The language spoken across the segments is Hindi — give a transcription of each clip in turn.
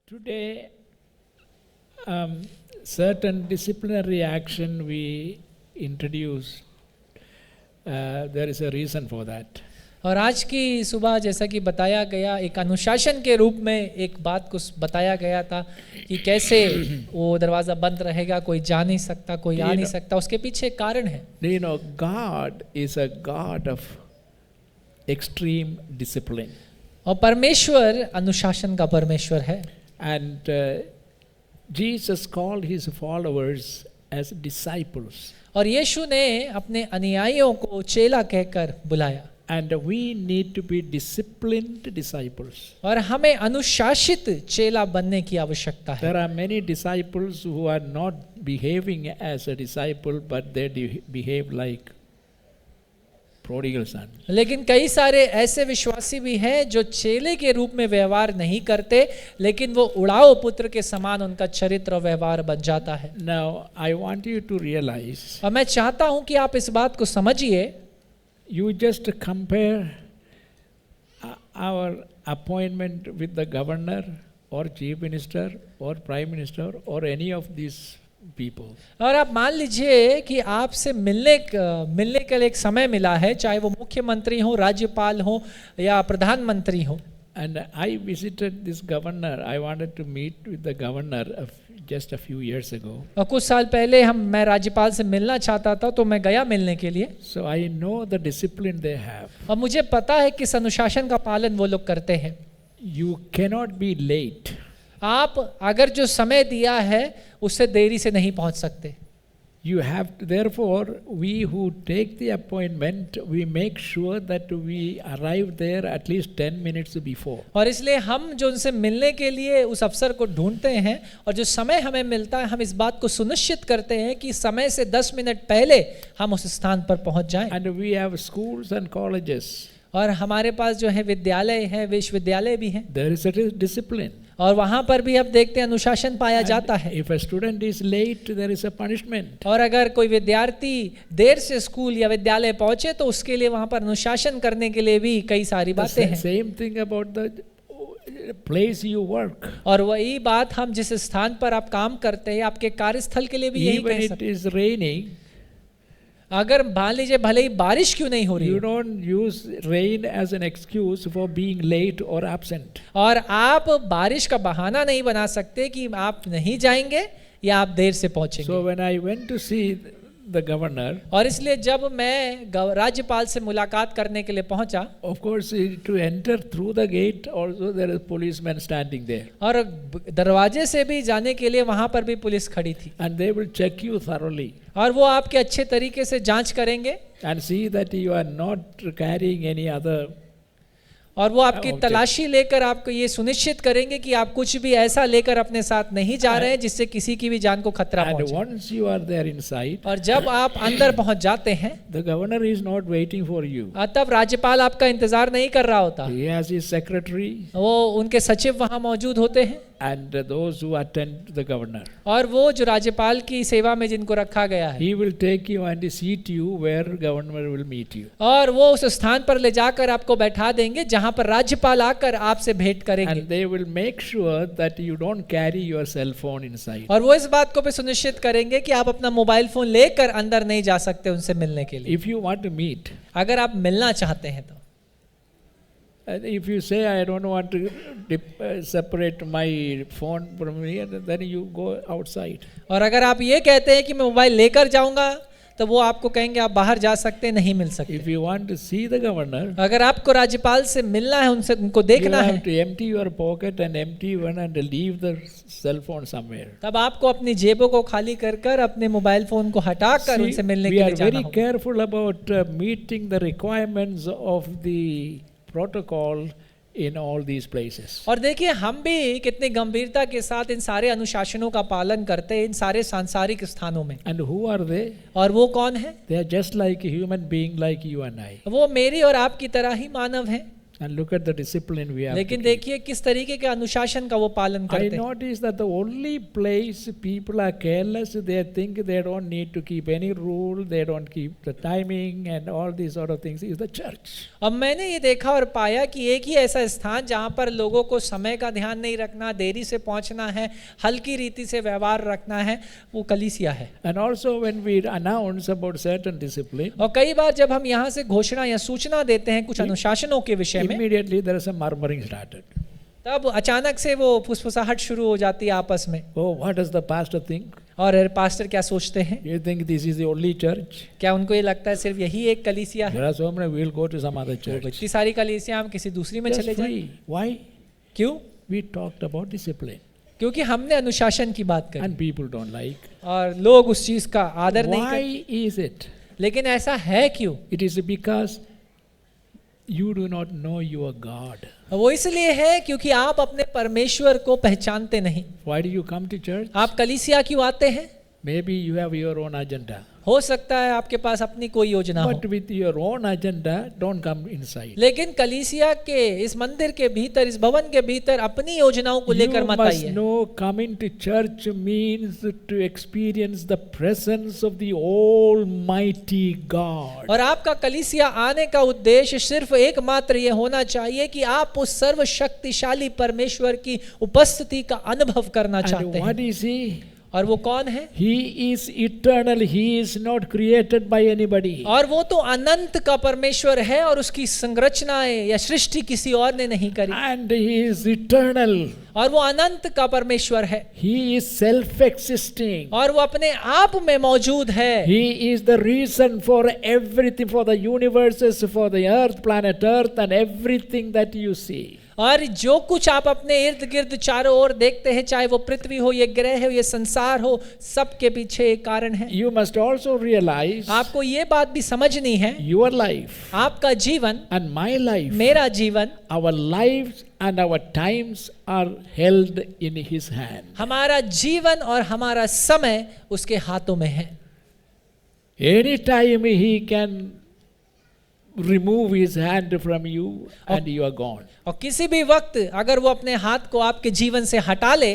Today, certain disciplinary action we introduce. There is a reason for that. और आज की सुबह जैसा कि बताया गया, एक अनुशासन के रूप में एक बात को बताया गया था कि कैसे वो दरवाज़ा बंद रहेगा, कोई जा नहीं सकता, कोई आ नहीं सकता, उसके पीछे एक कारण है. You know, God is a God of extreme discipline. और परमेश्वर अनुशासन का परमेश्वर है. And Jesus called his followers as disciples. और यीशु ने अपने अनुयायियों को चेला कहकर बुलाया. And we need to be disciplined disciples. और हमें अनुशासित चेला बनने की आवश्यकता है. There are many disciples who are not behaving as a disciple, but they behave like prodigal son. लेकिन कई सारे ऐसे विश्वासी भी हैं जो चेले के रूप में व्यवहार नहीं करते, लेकिन वो उड़ाऊ पुत्र के समान उनका चरित्र और व्यवहार बन जाता है. Now, I want you to realize. और मैं चाहता हूं कि आप इस बात को समझिए. You just compare our appointment with the governor or chief minister or prime minister or any of these people. और आप मान लीजिए कि आपसे मिलने के लिए एक समय मिला है, चाहे वो मुख्यमंत्री हो, राज्यपाल हो या प्रधानमंत्री हो. And I visited this governor. I wanted to meet with the governor just a few years ago. और कुछ साल पहले मैं राज्यपाल से मिलना चाहता था, तो मैं गया मिलने के लिए. So I know the discipline they have. और मुझे पता है किस अनुशासन का पालन वो लोग करते हैं. You cannot be late. आप अगर जो समय दिया है उससे देरी से नहीं पहुंच सकते. You have to, therefore, we who take the appointment, we make sure that we arrive there at least 10 minutes before. और इसलिए हम जो उनसे मिलने के लिए उस अवसर को ढूंढते हैं और जो समय हमें मिलता है, हम इस बात को सुनिश्चित करते हैं कि समय से 10 मिनट पहले हम उस स्थान पर पहुंच जाएं. And we have schools and colleges. और हमारे पास जो है विद्यालय है, विश्वविद्यालय भी है. There is a discipline. और वहाँ पर भी अब देखते हैं अनुशासन पाया जाता है. If a student is late, there is a punishment. और अगर कोई विद्यार्थी देर से स्कूल या विद्यालय पहुंचे तो उसके लिए वहाँ पर अनुशासन करने के लिए भी कई सारी बातें हैं. Same thing about the place you work. और वही बात हम जिस स्थान पर आप काम करते हैं, आपके कार्यस्थल के लिए भी यही कह सकते हैं. Even it is raining. अगर मान लीजिए भले ही बारिश क्यों नहीं हो रही, You don't use rain as an excuse for being late or absent. और आप बारिश का बहाना नहीं बना सकते कि आप नहीं जाएंगे या आप देर से पहुंचेंगे. So when I went to see the governor, और इसलिए जब मैं राज्यपाल से मुलाकात करने के लिए पहुंचा, of course to enter through the gate also there is policemen standing there. और दरवाजे से भी जाने के लिए वहां पर भी पुलिस खड़ी थी. And they will check you thoroughly. और वो आपके अच्छे तरीके से जांच करेंगे. And see that you are not carrying any other. और वो आपकी तलाशी लेकर आपको ये सुनिश्चित करेंगे कि आप कुछ भी ऐसा लेकर अपने साथ नहीं जा रहे हैं जिससे किसी की भी जान को खतरा पहुंचे. And once you are there inside, और जब आप अंदर पहुंच जाते हैं, the governor is not waiting for you. तब राज्यपाल आपका इंतजार नहीं कर रहा होता. He has his secretary. वो उनके सचिव वहां मौजूद होते हैं. And those who attend the governor. और वो जो राज्यपाल की सेवा में जिनको रखा गया है, He will take you and seat you where governor will meet you. और वो उस स्थान पर ले जाकर आपको बैठा देंगे जहां पर राज्यपाल आकर आपसे भेंट करेंगे. And they will make sure that you don't carry your cell phone inside. और वो इस बात को भी सुनिश्चित करेंगे कि आप अपना मोबाइल फोन लेकर अंदर नहीं जा सकते उनसे मिलने के लिए. If you want to meet, अगर आप मिलना चाहते हैं तो. and if you say I don't want to separate my phone from me, then you go outside. और अगर आप ये कहते हैं कि मैं मोबाइल लेकर जाऊंगा, तो वो आपको कहेंगे आप बाहर जा सकते हैं, नहीं मिल सकते. If you want to see the governor, अगर आपको राज्यपाल से मिलना है, उनसे उनको देखना you है, have to empty your pocket and empty one and leave the cell phone somewhere. तब आपको अपनी जेबों को खाली कर कर अपने मोबाइल फोन को हटाकर उनसे मिलने के We लिए are जाना very होगा. careful about meeting the requirements of the protocol in all these places. और देखिए हम भी कितनी गंभीरता के साथ इन सारे अनुशासनों का पालन करते हैं इन सारे सांसारिक स्थानों में. And who are they? और वो कौन है? They are just like a human being like you and I. वो मेरी और आपकी तरह ही मानव हैं. And look at the discipline we have. लेकिन देखिए किस तरीके के अनुशासन का वो पालन I करते हैं। noticed that the only place people are careless, they think they don't need to keep any rule, they don't keep the timing and all these sort of things, is the church. अब मैंने ये देखा और पाया कि एक ही ऐसा स्थान जहाँ पर लोगों को समय का ध्यान नहीं रखना, देरी से पहुँचना है, हल्की रीति से व्यवहार रखना है, वो कलीसिया है। And also when we announce about certain discipline, और कई बार जब हम यहाँ से घोषणा या सूचना देते हैं कुछ अनुशासनों के विषय में, immediately there is a murmuring started. तब अचानक से वो फुसफुसाहट शुरू हो जाती है आपस में। Oh, what does the pastor think? और पास्टर क्या सोचते हैं? You think this is the only church? क्या उनको ये लगता है सिर्फ यही एक कलीसिया है? There are so many, we'll go to some other church. इतनी सारी कलीसिया हम किसी दूसरी में Just चले जाएं। free. Why? क्यों? We talked about discipline क्योंकि हमने अनुशासन की बात करी and people don't like. और लोग उस चीज का आदर नहीं Why करते। is it? लेकिन ऐसा है क्यों? It is because you do not know your God. वो इसलिए है क्योंकि आप अपने परमेश्वर को पहचानते नहीं। Why do you come to church? आप कलीसिया क्यों आते हैं? Maybe you have your own agenda. हो सकता है आपके पास अपनी कोई योजना हो, But with your own agenda, don't come inside. लेकिन कलीसिया के इस मंदिर के भीतर, इस भवन के भीतर अपनी योजनाओं को लेकर You मत must आइए। know coming to church means to experience the presence of the Almighty God. और आपका कलीसिया आने का उद्देश्य सिर्फ एकमात्र ये होना चाहिए कि आप उस सर्वशक्तिशाली परमेश्वर की उपस्थिति का अनुभव करना And चाहते what हैं। is He? और वो कौन है? He is eternal. He is not created by anybody. और वो तो अनंत का परमेश्वर है और उसकी संरचनाएं या सृष्टि किसी और ने नहीं करी। And He is eternal. और वो अनंत का परमेश्वर है He is self-existing. और वो अपने आप में मौजूद है। He is the reason for everything, for the universes, for the earth, planet Earth, and everything that you see. और जो कुछ आप अपने इर्द गिर्द चारों ओर देखते हैं, चाहे वो पृथ्वी हो, ये ग्रह हो, ये संसार हो, सबके पीछे एक कारण है। You must also realize आपको ये बात भी समझनी है, your life आपका जीवन, and my life, मेरा जीवन, our lives and our times are held in His hand. हमारा जीवन और हमारा समय उसके हाथों में है। Anytime He can remove His hand from you and you are gone. और किसी भी वक्त अगर वो अपने हाथ को आपके जीवन से हटा ले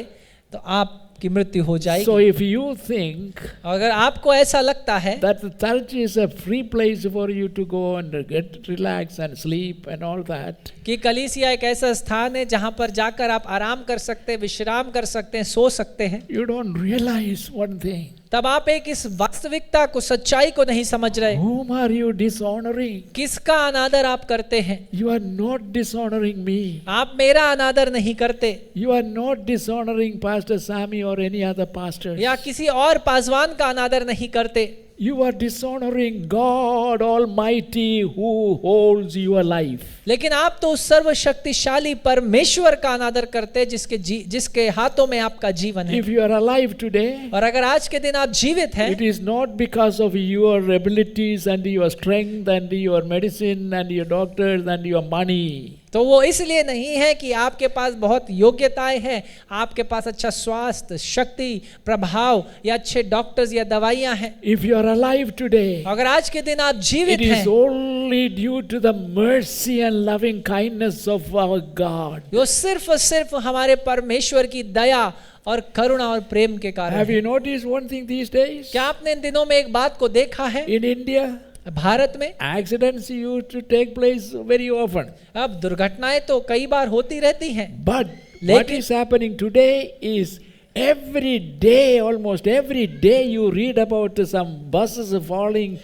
तो आपकी मृत्यु हो जाएगी। So if you think अगर आपको ऐसा लगता है that the church is a free place for you to go and get relax and sleep and all that, कि कलीसिया एक ऐसा स्थान है जहां पर जाकर आप आराम कर सकते हैं, विश्राम कर सकते हैं, सो सकते हैं, you don't realize one thing. तब आप एक इस वास्तविकता को, सच्चाई को नहीं समझ रहे। Whom are you dishonoring? किसका अनादर आप करते हैं? You are not dishonoring me. आप मेरा अनादर नहीं करते, You are not dishonoring Pastor Sammy or any other pastor. या किसी और पासवान का अनादर नहीं करते। You are dishonoring God Almighty who holds your life. लेकिन आप तो उस सर्वशक्तिशाली परमेश्वर का अनादर करते जिसके हाथों में आपका जीवन है। If you are alive today, और अगर आज के दिन आप जीवित हैं, it is not because of your abilities and your strength and your medicine and your doctors and your money. तो वो इसलिए नहीं है कि आपके पास बहुत योग्यताएं हैं, आपके पास अच्छा स्वास्थ्य, शक्ति, प्रभाव या अच्छे डॉक्टर्स या दवाइयां हैं। If you are alive today, अगर आज के दिन आप जीवित it is हैं, only due to the mercy and loving kindness of our God. वो सिर्फ और सिर्फ हमारे परमेश्वर की दया और करुणा और प्रेम के कारण Have है। you noticed one thing these days? क्या आपने इन दिनों में एक बात को देखा है? In India, भारत में accidents used to take place very often. अब दुर्घटनाएं तो कई बार होती रहती हैं, But what लेकिन- is happening today is every day, almost every day, you read about some buses falling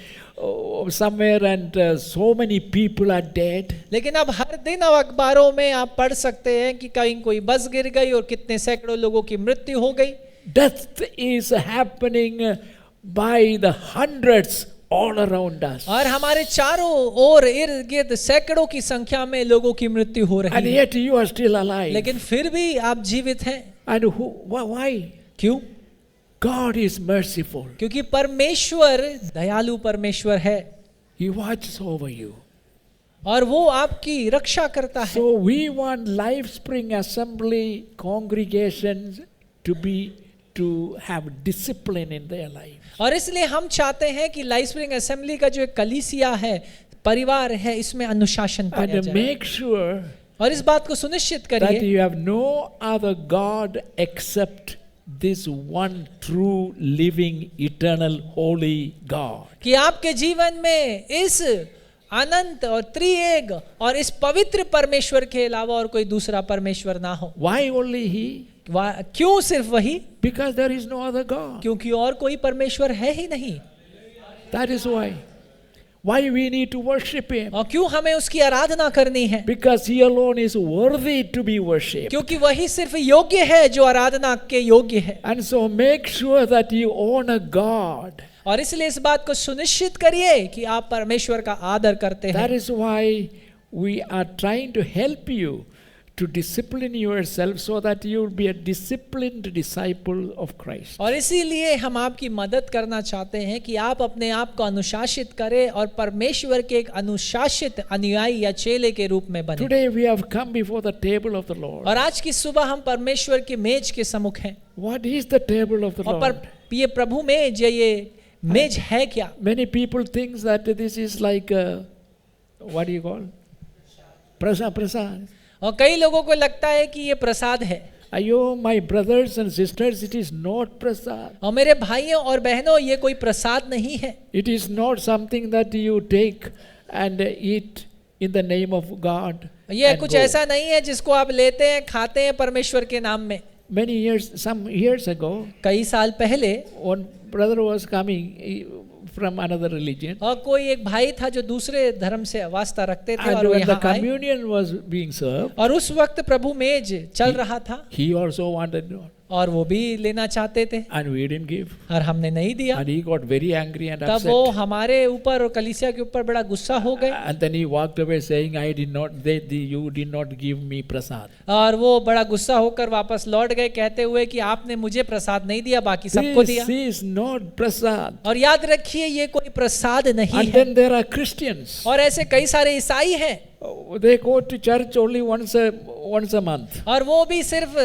somewhere and so many people are dead. लेकिन अब हर दिन अब अखबारों में आप पढ़ सकते हैं कि कहीं कोई बस गिर गई और कितने सैकड़ों लोगों की मृत्यु हो गई। Death is happening by the hundreds all around us. और हमारे चारों ओर इर्द गिर्द सैकड़ों की संख्या में लोगों की मृत्यु हो And रही है, yet you are still alive. लेकिन फिर भी आप जीवित हैं। And why? क्यों? God is merciful. क्योंकि परमेश्वर दयालु परमेश्वर है He watches over you. और वो आपकी रक्षा करता है। So we want LifeSpring Assembly congregations to have discipline in their life. और इसलिए हम चाहते हैं कि लाइफ स्प्रिंग असेंबली का जो एक कलीसिया है, परिवार है इसमें अनुशासन पाया And जाए। make sure और इस बात को सुनिश्चित that करिए you have no other God except this one true, living, eternal, holy God. कि आपके जीवन में इस अनंत और त्रिएक और इस पवित्र परमेश्वर के अलावा और कोई दूसरा परमेश्वर ना हो। Why only He? क्यों सिर्फ वही? Because there is no other God. क्योंकि और कोई परमेश्वर है ही नहीं। That is why. Why we need to worship Him? और क्यों हमें उसकी आराधना करनी है? Because He alone is worthy to be worshipped. क्योंकि वही सिर्फ योग्य है जो आराधना के योग्य है। And so make sure that you honor God. और इसलिए इस बात को सुनिश्चित करिए कि आप परमेश्वर का आदर करते That हैं। is why we are trying to help you to discipline yourself so that you will be a disciplined disciple of Christ. और इसीलिए हम आपकी मदद करना चाहते हैं कि आप अपने आप को अनुशासित करें और परमेश्वर के एक अनुशासित अनुयायी या चेले के रूप में बने। Today we have come before the table of the Lord. और आज की सुबह हम परमेश्वर की मेज के सम्मुख हैं। What is the table of the और Lord? ये प्रभु मेज ये मेज है क्या? Many people think that this is like what do you call? Prasad. और कई लोगों को लगता है कि ये प्रसाद है। Ayo, my brothers and sisters, it is not prasad. और मेरे भाइयों और बहनों ये कोई प्रसाद नहीं है। It is not something that you take and eat in the name of God. ये and कुछ go. ऐसा नहीं है जिसको आप लेते हैं खाते हैं परमेश्वर के नाम में। Some years ago, कई साल पहले one brother was coming from another religion. और कोई एक भाई था जो दूसरे धर्म से वास्ता रखते थे And और वो when the यहाँ आए communion was being served, और उस वक्त प्रभु मेज चल रहा था he also wanted one. और वो भी लेना चाहते थे And we didn't give. और हमने नहीं दिया। And he got very angry and तब वो upset. हमारे ऊपर और कलीसिया के ऊपर बड़ा गुस्सा हो गए And then he walked away saying, you did not give me prasad. और वो बड़ा गुस्सा होकर वापस लौट गए कहते हुए कि आपने मुझे प्रसाद नहीं दिया बाकी सबको दिया। This is not prasad. और याद रखिए ये कोई प्रसाद नहीं And है। then there are Christians. और ऐसे कई सारे ईसाई हैं They go to church only once a month. और वो भी सिर्फ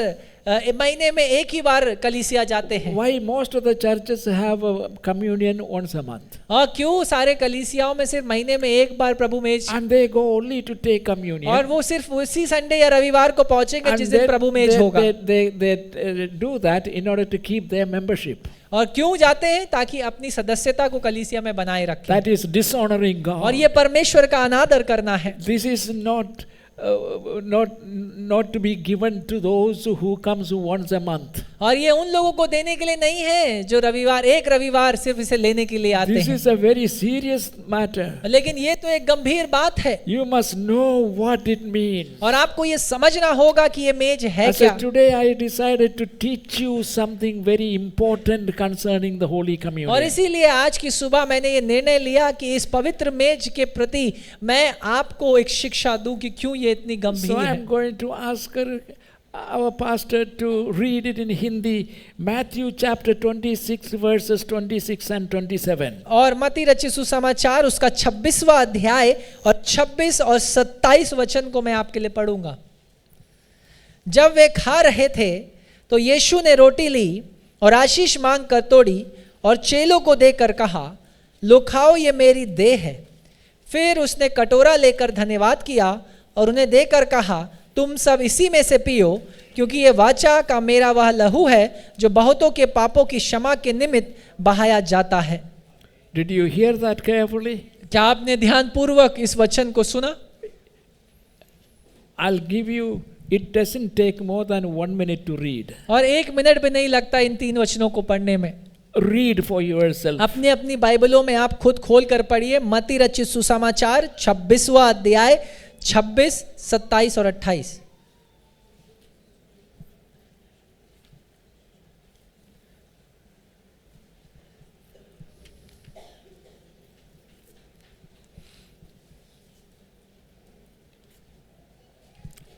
महीने में एक ही बार कलीसिया जाते हैं। Why most of the churches have a communion once a month? और क्यों सारे कलीसियाओं में सिर्फ महीने में एक बार प्रभु मेज And they go only to take communion. और वो सिर्फ उसी संडे या रविवार को पहुंचेंगे And जिस दिन प्रभु मेज होगा। they do that in order to keep their membership. और क्यों जाते हैं? ताकि अपनी सदस्यता को कलीसिया में बनाए रखें। That is dishonoring God. और ये परमेश्वर का अनादर करना है। This is not to be given to those who comes once a month. और ये उन लोगों को देने के लिए नहीं है जो एक रविवार सिर्फ इसे लेने के लिए आते This हैं। is a very serious matter. लेकिन ये तो एक गंभीर बात है You must know what it means. और आपको ये समझना होगा कि ये मेज है I said, क्या। today I decided to teach you something very important concerning the Holy और Communion. इसीलिए आज की सुबह मैंने ये निर्णय लिया कि इस पवित्र मेज के प्रति मैं आपको एक शिक्षा दूं कि क्यों ये इतनी So गंभीर I है। am going to ask our pastor to read it in Hindi, Matthew chapter 26 verses 26 and 27. और मत्ती रचित सुसमाचार उसका 26वां अध्याय और 26 और 27 वचन को मैं आपके लिए पढ़ूंगा। जब वे खा रहे थे तो यीशु ने रोटी ली और आशीष मांग कर तोड़ी और चेलों को देकर कहा, लो खाओ, ये मेरी देह है। फिर उसने कटोरा लेकर धन्यवाद किया और उन्हें देकर कहा, तुम सब इसी में से पियो, क्योंकि ये वाचा का मेरा वह लहू है जो बहुतों के पापों की क्षमा के निमित्त बहाया जाता है। Did you hear that carefully? क्या आपने ध्यान पूर्वक इस वचन को सुना? I'll give you, it doesn't take more than 1 minute to read. और 1 मिनट भी नहीं लगता इन 3 वचनों को पढ़ने में। Read for yourself. अपनी अपनी बाइबलों में आप खुद खोल कर पढ़िए। मत्ती रचित सुसमाचार 26वां अध्याय 26, 27 और 28।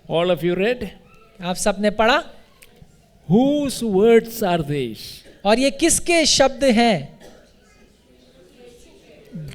All of you read? आप सबने पढ़ा? Whose words are these? और ये किसके शब्द हैं?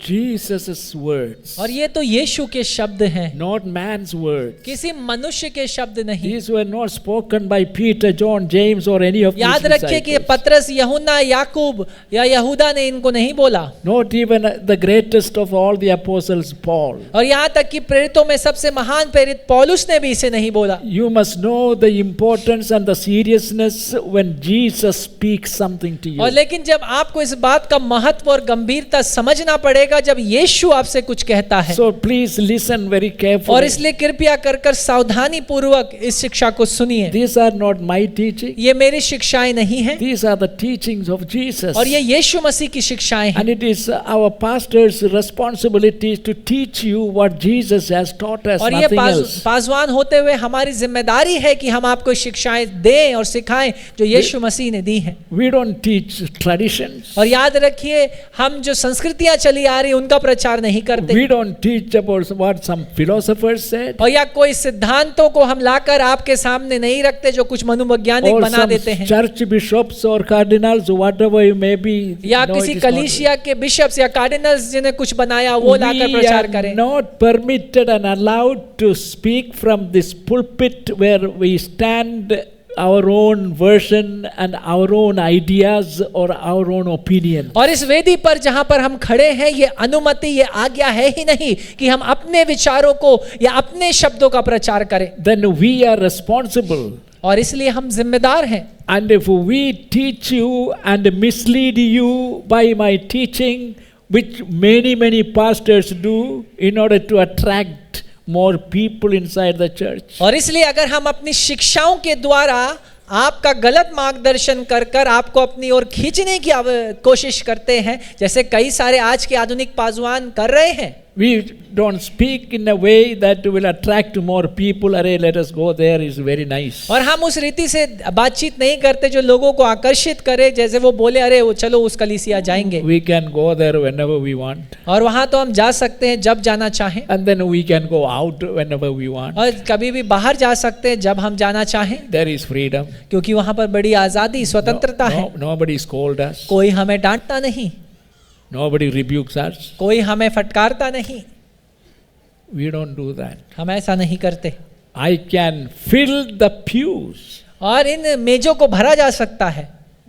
Jesus' words, और ये तो यीशु के शब्द हैं, not man's words. किसी मनुष्य के शब्द नहीं। These were not spoken by Peter, John, James or any of these याद रखिए कि disciples. पतरस, यूहन्ना, याकूब या यहूदा ने इनको नहीं बोला, Not even the greatest of all the apostles, Paul. और यहाँ तक कि प्रेरितों में सबसे महान प्रेरित पौलुस ने भी इसे नहीं बोला। You must know the importance and the seriousness when Jesus speaks something to और you. लेकिन जब आपको इस बात का महत्व और गंभीरता समझना पड़ेगा जब यीशु आपसे कुछ कहता है। So please listen very और carefully. इसलिए कृपया कर सावधानी पूर्वक इस शिक्षा को सुनिए। These are not my teaching. ये मेरी शिक्षाएं नहीं हैं, These are the teachings of Jesus. और ये यीशु मसीह की शिक्षाएं हैं। And it is our pastor's responsibility to teach you what Jesus has taught us, और ये nothing else. पासवान होते हुए हमारी जिम्मेदारी है कि हम आपको शिक्षाएं दें और सिखाएं जो यीशु मसीह ने दी हैं। We don't teach traditions. और याद रखिए, हम जो संस्कृतियां चली आ रही उनका प्रचार नहीं करते, We don't teach about what some philosophers said और या कोई सिद्धांतों को हम लाकर आपके सामने नहीं रखते जो कुछ मनोवैज्ञानिक or बना some देते हैं, church bishops or cardinals, whatever you may be. या No, किसी it is not. कलीसिया के बिशप्स या कार्डिनल्स जिन्हें कुछ बनाया वो लाकर We प्रचार are करें। not permitted and allowed to speak from this pulpit where we stand our own version and our own ideas or our own opinion. और इस वेदी पर जहां पर हम खड़े हैं, ये अनुमति, ये आज्ञा है ही नहीं कि हम अपने विचारों को या अपने शब्दों का प्रचार करें, Then we are responsible. और इसलिए हम जिम्मेदार हैं। And if we teach you and mislead you by my teaching, which many pastors do in order to attract more people inside the church. और इसलिए अगर हम अपनी शिक्षाओं के द्वारा आपका गलत मार्गदर्शन कर आपको अपनी ओर खींचने की कोशिश करते हैं, जैसे कई सारे आज के आधुनिक पासवान कर रहे हैं, We don't speak in a way that will attract more people. Arey, let us go there, is very nice. और हम उस रीति से बातचीत नहीं करते जो लोगों को आकर्षित करे, जैसे वो बोले अरे वो चलो उस कलीसिया जाएंगे, We can go there whenever we want. और वहां तो हम जा सकते हैं जब जाना चाहें, And then we can go out whenever we want. और कभी भी बाहर जा सकते हैं जब हम जाना चाहें, There is freedom. क्योंकि वहां पर बड़ी आजादी, स्वतंत्रता है। Nobody scolds us. कोई हमें डांटता नहीं, Nobody rebukes us. कोई हमें फटकारता नहीं, We don't do that. हम ऐसा नहीं करते। I can fill the pews, और इन मेजों को भरा जा सकता है,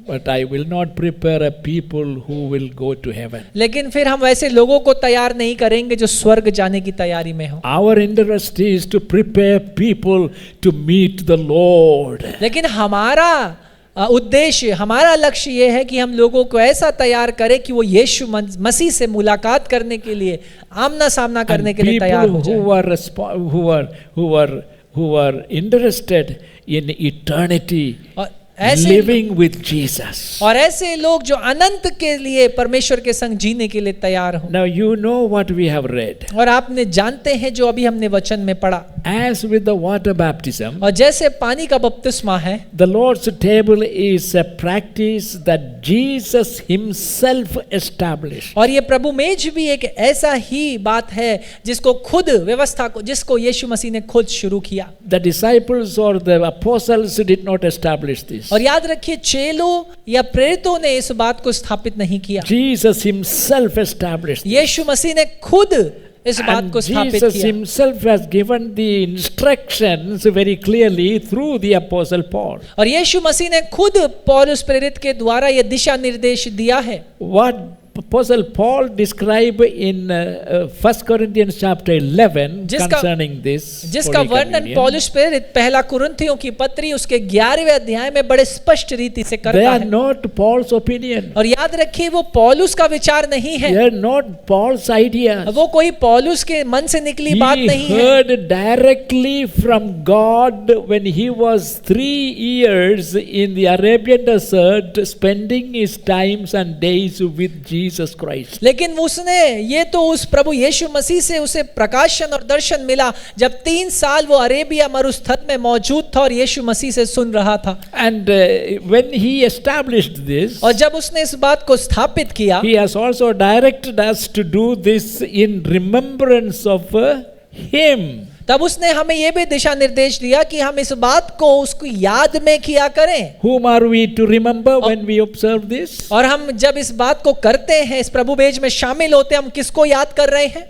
but I will not prepare a people who will go to heaven. लेकिन फिर हम वैसे लोगों को तैयार नहीं करेंगे जो स्वर्ग जाने की तैयारी में हो। Our interest is to prepare people to meet the Lord. लेकिन हमारा उद्देश्य, हमारा लक्ष्य ये है कि हम लोगों को ऐसा तैयार करें कि वो यीशु मसीह से मुलाकात करने के लिए, आमना सामना करने And के लिए तैयार हो people जाए। who are interested in eternity, और ऐसे living with Jesus. और ऐसे लोग जो अनंत के लिए परमेश्वर के संग जीने के लिए तैयार हो। Now you know what we have read. और आपने जानते हैं जो अभी हमने वचन में पढ़ा, As with the water baptism, और जैसे पानी का बपतिस्मा है, the Lord's table is a practice that Jesus himself established. और ये प्रभु मेज भी एक ऐसा ही बात है जिसको खुद व्यवस्था को, जिसको यीशु मसीह ने खुद शुरू किया। The disciples or the apostles did not establish this. और याद रखिए, चेलों या प्रेरितों ने इस बात को स्थापित नहीं किया, Jesus himself established this. यीशु मसीह ने खुद इस बात को And स्थापित Jesus किया। himself has given the instructions very clearly through the apostle Paul. और यीशु मसीह ने खुद पौलुस प्रेरित के द्वारा यह दिशा निर्देश दिया है। What Apostle Paul described in 1 Corinthians chapter 11 concerning this. जिसका Holy वर्णन Communion. पौलुस प्रेरित पहला कुरिन्थियों की पत्री उसके 11वें अध्याय में बड़े स्पष्ट रीति से They करता are है। not Paul's opinion. और याद रखिए, वो पौलुस का विचार नहीं है, They are not Paul's ideas. वो कोई पौलुस के मन से निकली बात He नहीं है। heard directly from God when he was 3 years in the Arabian desert, spending his times and days with Jesus Christ. लेकिन उसने ये तो उस प्रभु यीशु मसीह से उसे प्रकाशन और दर्शन मिला जब 3 साल वो अरेबिया मरुस्थल में मौजूद था और यीशु मसीह से सुन रहा था। And when he established this, और जब उसने इस बात को स्थापित किया, he has also directed us to do this in remembrance of him. तब उसने हमें ये भी दिशा निर्देश दिया कि हम इस बात को उसको याद में किया करें। Whom are we to remember when we observe this? और हम जब इस बात को करते हैं, इस प्रभु बेज में शामिल होते हैं, हम किसको याद कर रहे हैं?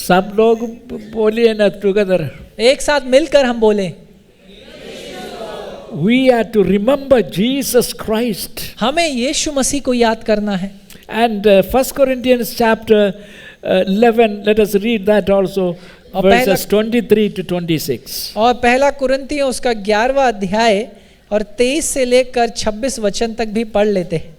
सब लोग बोलिए ना together. एक साथ मिलकर हम बोले, We are to remember Jesus Christ. हमें यीशु मसीह को याद करना है। And 1 Corinthians chapter 11, let us read that also, और verses 23 to 26. और पहला कुरिन्थियों उसका 11वां अध्याय और 23 से लेकर 26 वचन तक भी पढ़ लेते हैं।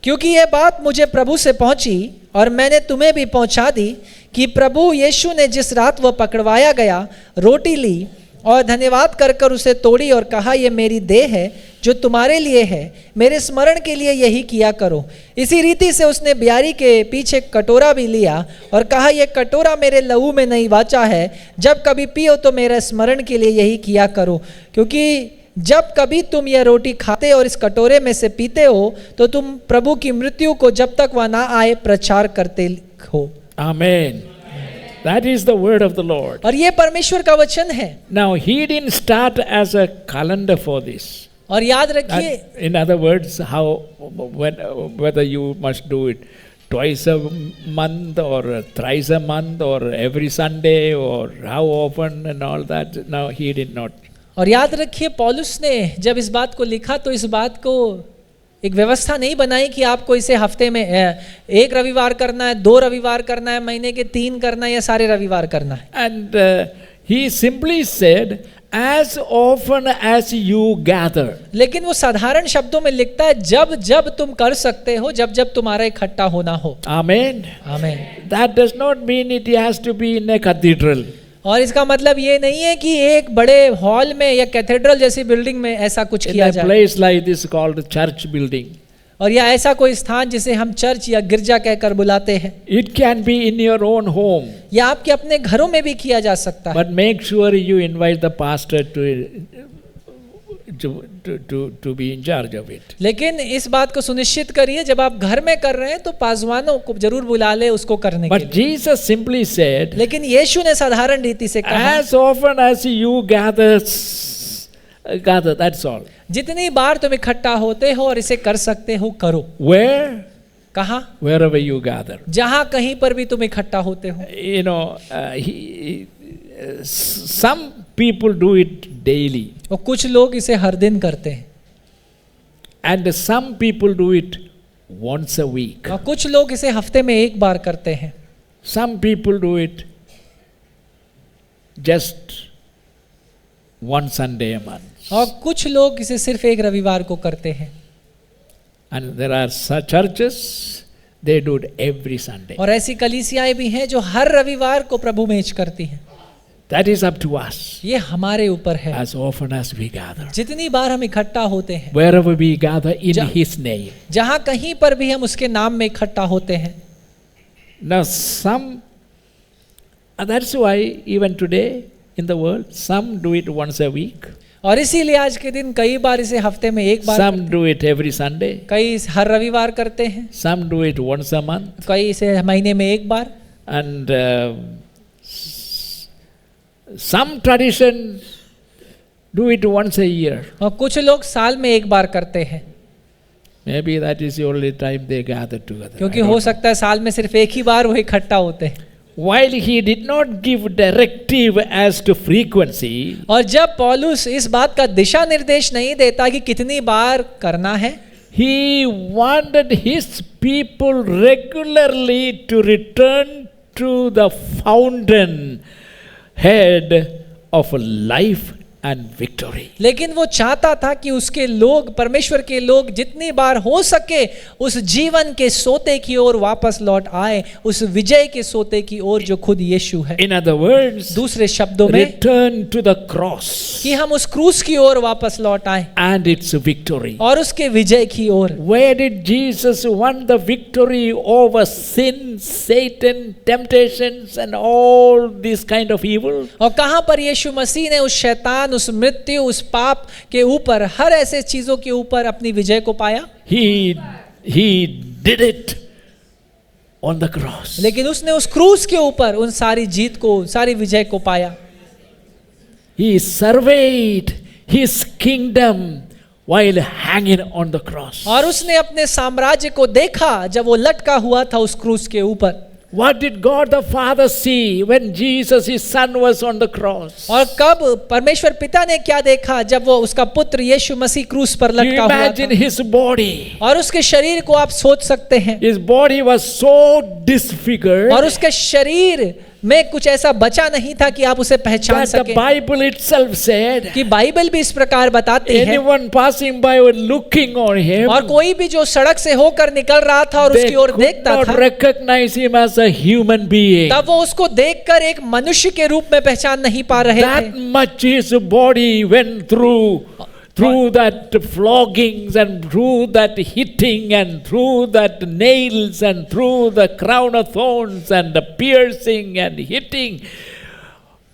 क्योंकि यह बात मुझे प्रभु से पहुंची और मैंने तुम्हें भी पहुंचा दी कि प्रभु यीशु ने जिस रात वह पकड़वाया गया रोटी ली और धन्यवाद कर कर उसे तोड़ी और कहा, यह मेरी देह है जो तुम्हारे लिए है, मेरे स्मरण के लिए यही किया करो। इसी रीति से उसने ब्यारी के पीछे कटोरा भी लिया और कहा, यह कटोरा मेरे लहू में नई वाचा है, जब कभी पियो तो मेरे स्मरण के लिए यही किया करो। क्योंकि जब कभी तुम यह रोटी खाते और इस कटोरे में से पीते हो तो तुम प्रभु की मृत्यु को जब तक वह ना आए प्रचार करते हो। Amen. That is the word of the Lord. और ये परमेश्वर का वचन है। Now he didn't start as a calendar for this. और याद रखिए, In other words, how whether you must do it twice a month or thrice a month or every Sunday or how often and all that. No, he did not. और याद रखिए, पौलुस ने जब इस बात को लिखा तो इस बात को एक व्यवस्था नहीं बनाई कि आपको इसे हफ्ते में एक रविवार करना है, 2 रविवार करना है, महीने के 3 करना है या सारे रविवार करना है। And he simply said, as often as you gather. लेकिन वो साधारण शब्दों में लिखता है, जब जब तुम कर सकते हो, जब जब तुम्हारा इकट्ठा होना हो। Amen. आमीन। That does not mean it has to be in a cathedral. और इसका मतलब ये नहीं है कि एक बड़े हॉल में या कैथेड्रल जैसी बिल्डिंग में ऐसा कुछ In किया a जाए, place like this called church building. और या ऐसा कोई स्थान जिसे हम चर्च या गिरजा कहकर बुलाते हैं। It can be in your own home. या आपके अपने घरों में भी किया जा सकता है। But make sure you invite the pastor to be in charge of it. लेकिन इस बात को सुनिश्चित करिए, जब आप घर में कर रहे हैं तो पासवानों को जरूर बुला ले उसको करने के But लिए। Jesus simply said, लेकिन यीशु ने साधारण रीति से कहा, as often as you gather, that's all. जितनी बार तुम इकट्ठा होते हो और इसे कर सकते हो करो। Where? कहाँ? Wherever you gather. जहाँ कहीं पर भी तुम इकट्ठा होते हो। You know, some people do it daily. और कुछ लोग इसे हर दिन करते हैं। And some people do it once a week. और कुछ लोग इसे हफ्ते में एक बार करते हैं। Some people do it just one Sunday a month. और कुछ लोग इसे सिर्फ एक रविवार को करते हैं। And there are such churches, they do it every Sunday. और ऐसी कलीसियाएं भी हैं जो हर रविवार को प्रभु मेज करती हैं। That is up to us, ये हमारे ऊपर है, as often as we gather. जितनी बार हम इकट्ठा होते हैं, Wherever we gather in Ja- His name. जहाँ कहीं पर भी हम उसके नाम में इकट्ठा होते हैं। Now that's why even today in the world, some do it once a week. और इसीलिए आज के दिन कई बार इसे हफ्ते में एक बार, Some do it every Sunday. कई हर रविवार करते हैं, Some do it once a month. कई इसे महीने में एक बार। And some traditions do it once a year. और कुछ लोग साल में एक बार करते हैं, Maybe that is the only time they gather together. क्योंकि I हो don't सकता है साल में सिर्फ एक ही बार वो इकट्ठा होते हैं। know. While he did not give directive as to frequency, और जब पौलुस इस बात का दिशा निर्देश नहीं देता कि कितनी बार करना है, he wanted his people regularly to return to the fountain head of life and victory. लेकिन वो चाहता था कि उसके लोग, परमेश्वर के लोग जितनी बार हो सके उस जीवन के सोते की ओर वापस लौट आए, उस विजय के सोते की ओर जो खुद यीशु है। In other words, दूसरे शब्दों में return to the cross कि हम उस क्रूस की ओर वापस लौट आए and its victory. और उसके विजय की ओर। Where did Jesus won the victory over sin, Satan, temptations and all this kind of evil? और कहां पर यीशु मसीह ने उस शैतान, उस मृत्यु, उस पाप के ऊपर, हर ऐसे चीजों के ऊपर अपनी विजय को पाया? He did it on the cross. लेकिन उसने उस क्रूस के ऊपर उन सारी जीत को, सारी विजय को पाया। He surveyed his kingdom while hanging on the cross. और उसने अपने साम्राज्य को देखा जब वो लटका हुआ था उस क्रूस के ऊपर। What did God the Father see when Jesus, his son, was on the cross? और कब परमेश्वर पिता ने क्या देखा जब वो उसका पुत्र यीशु मसीह क्रूस पर You लटका हुआ imagine था? his body. और उसके शरीर को आप सोच सकते हैं। His body was so disfigured और उसके शरीर में कुछ ऐसा बचा नहीं था कि आप उसे पहचान that the सकें। Bible itself said, कि बाइबल भी इस प्रकार बताती है। anyone passing by or looking on him, और कोई भी जो सड़क से होकर निकल रहा था और they उसकी ओर could देखता not था, recognize him as a human being. तब वो उसको देखकर एक मनुष्य के रूप में पहचान नहीं पा रहे That थे। much his body went through that floggings and through that hitting and through that nails and through the crown of thorns and the piercing and hitting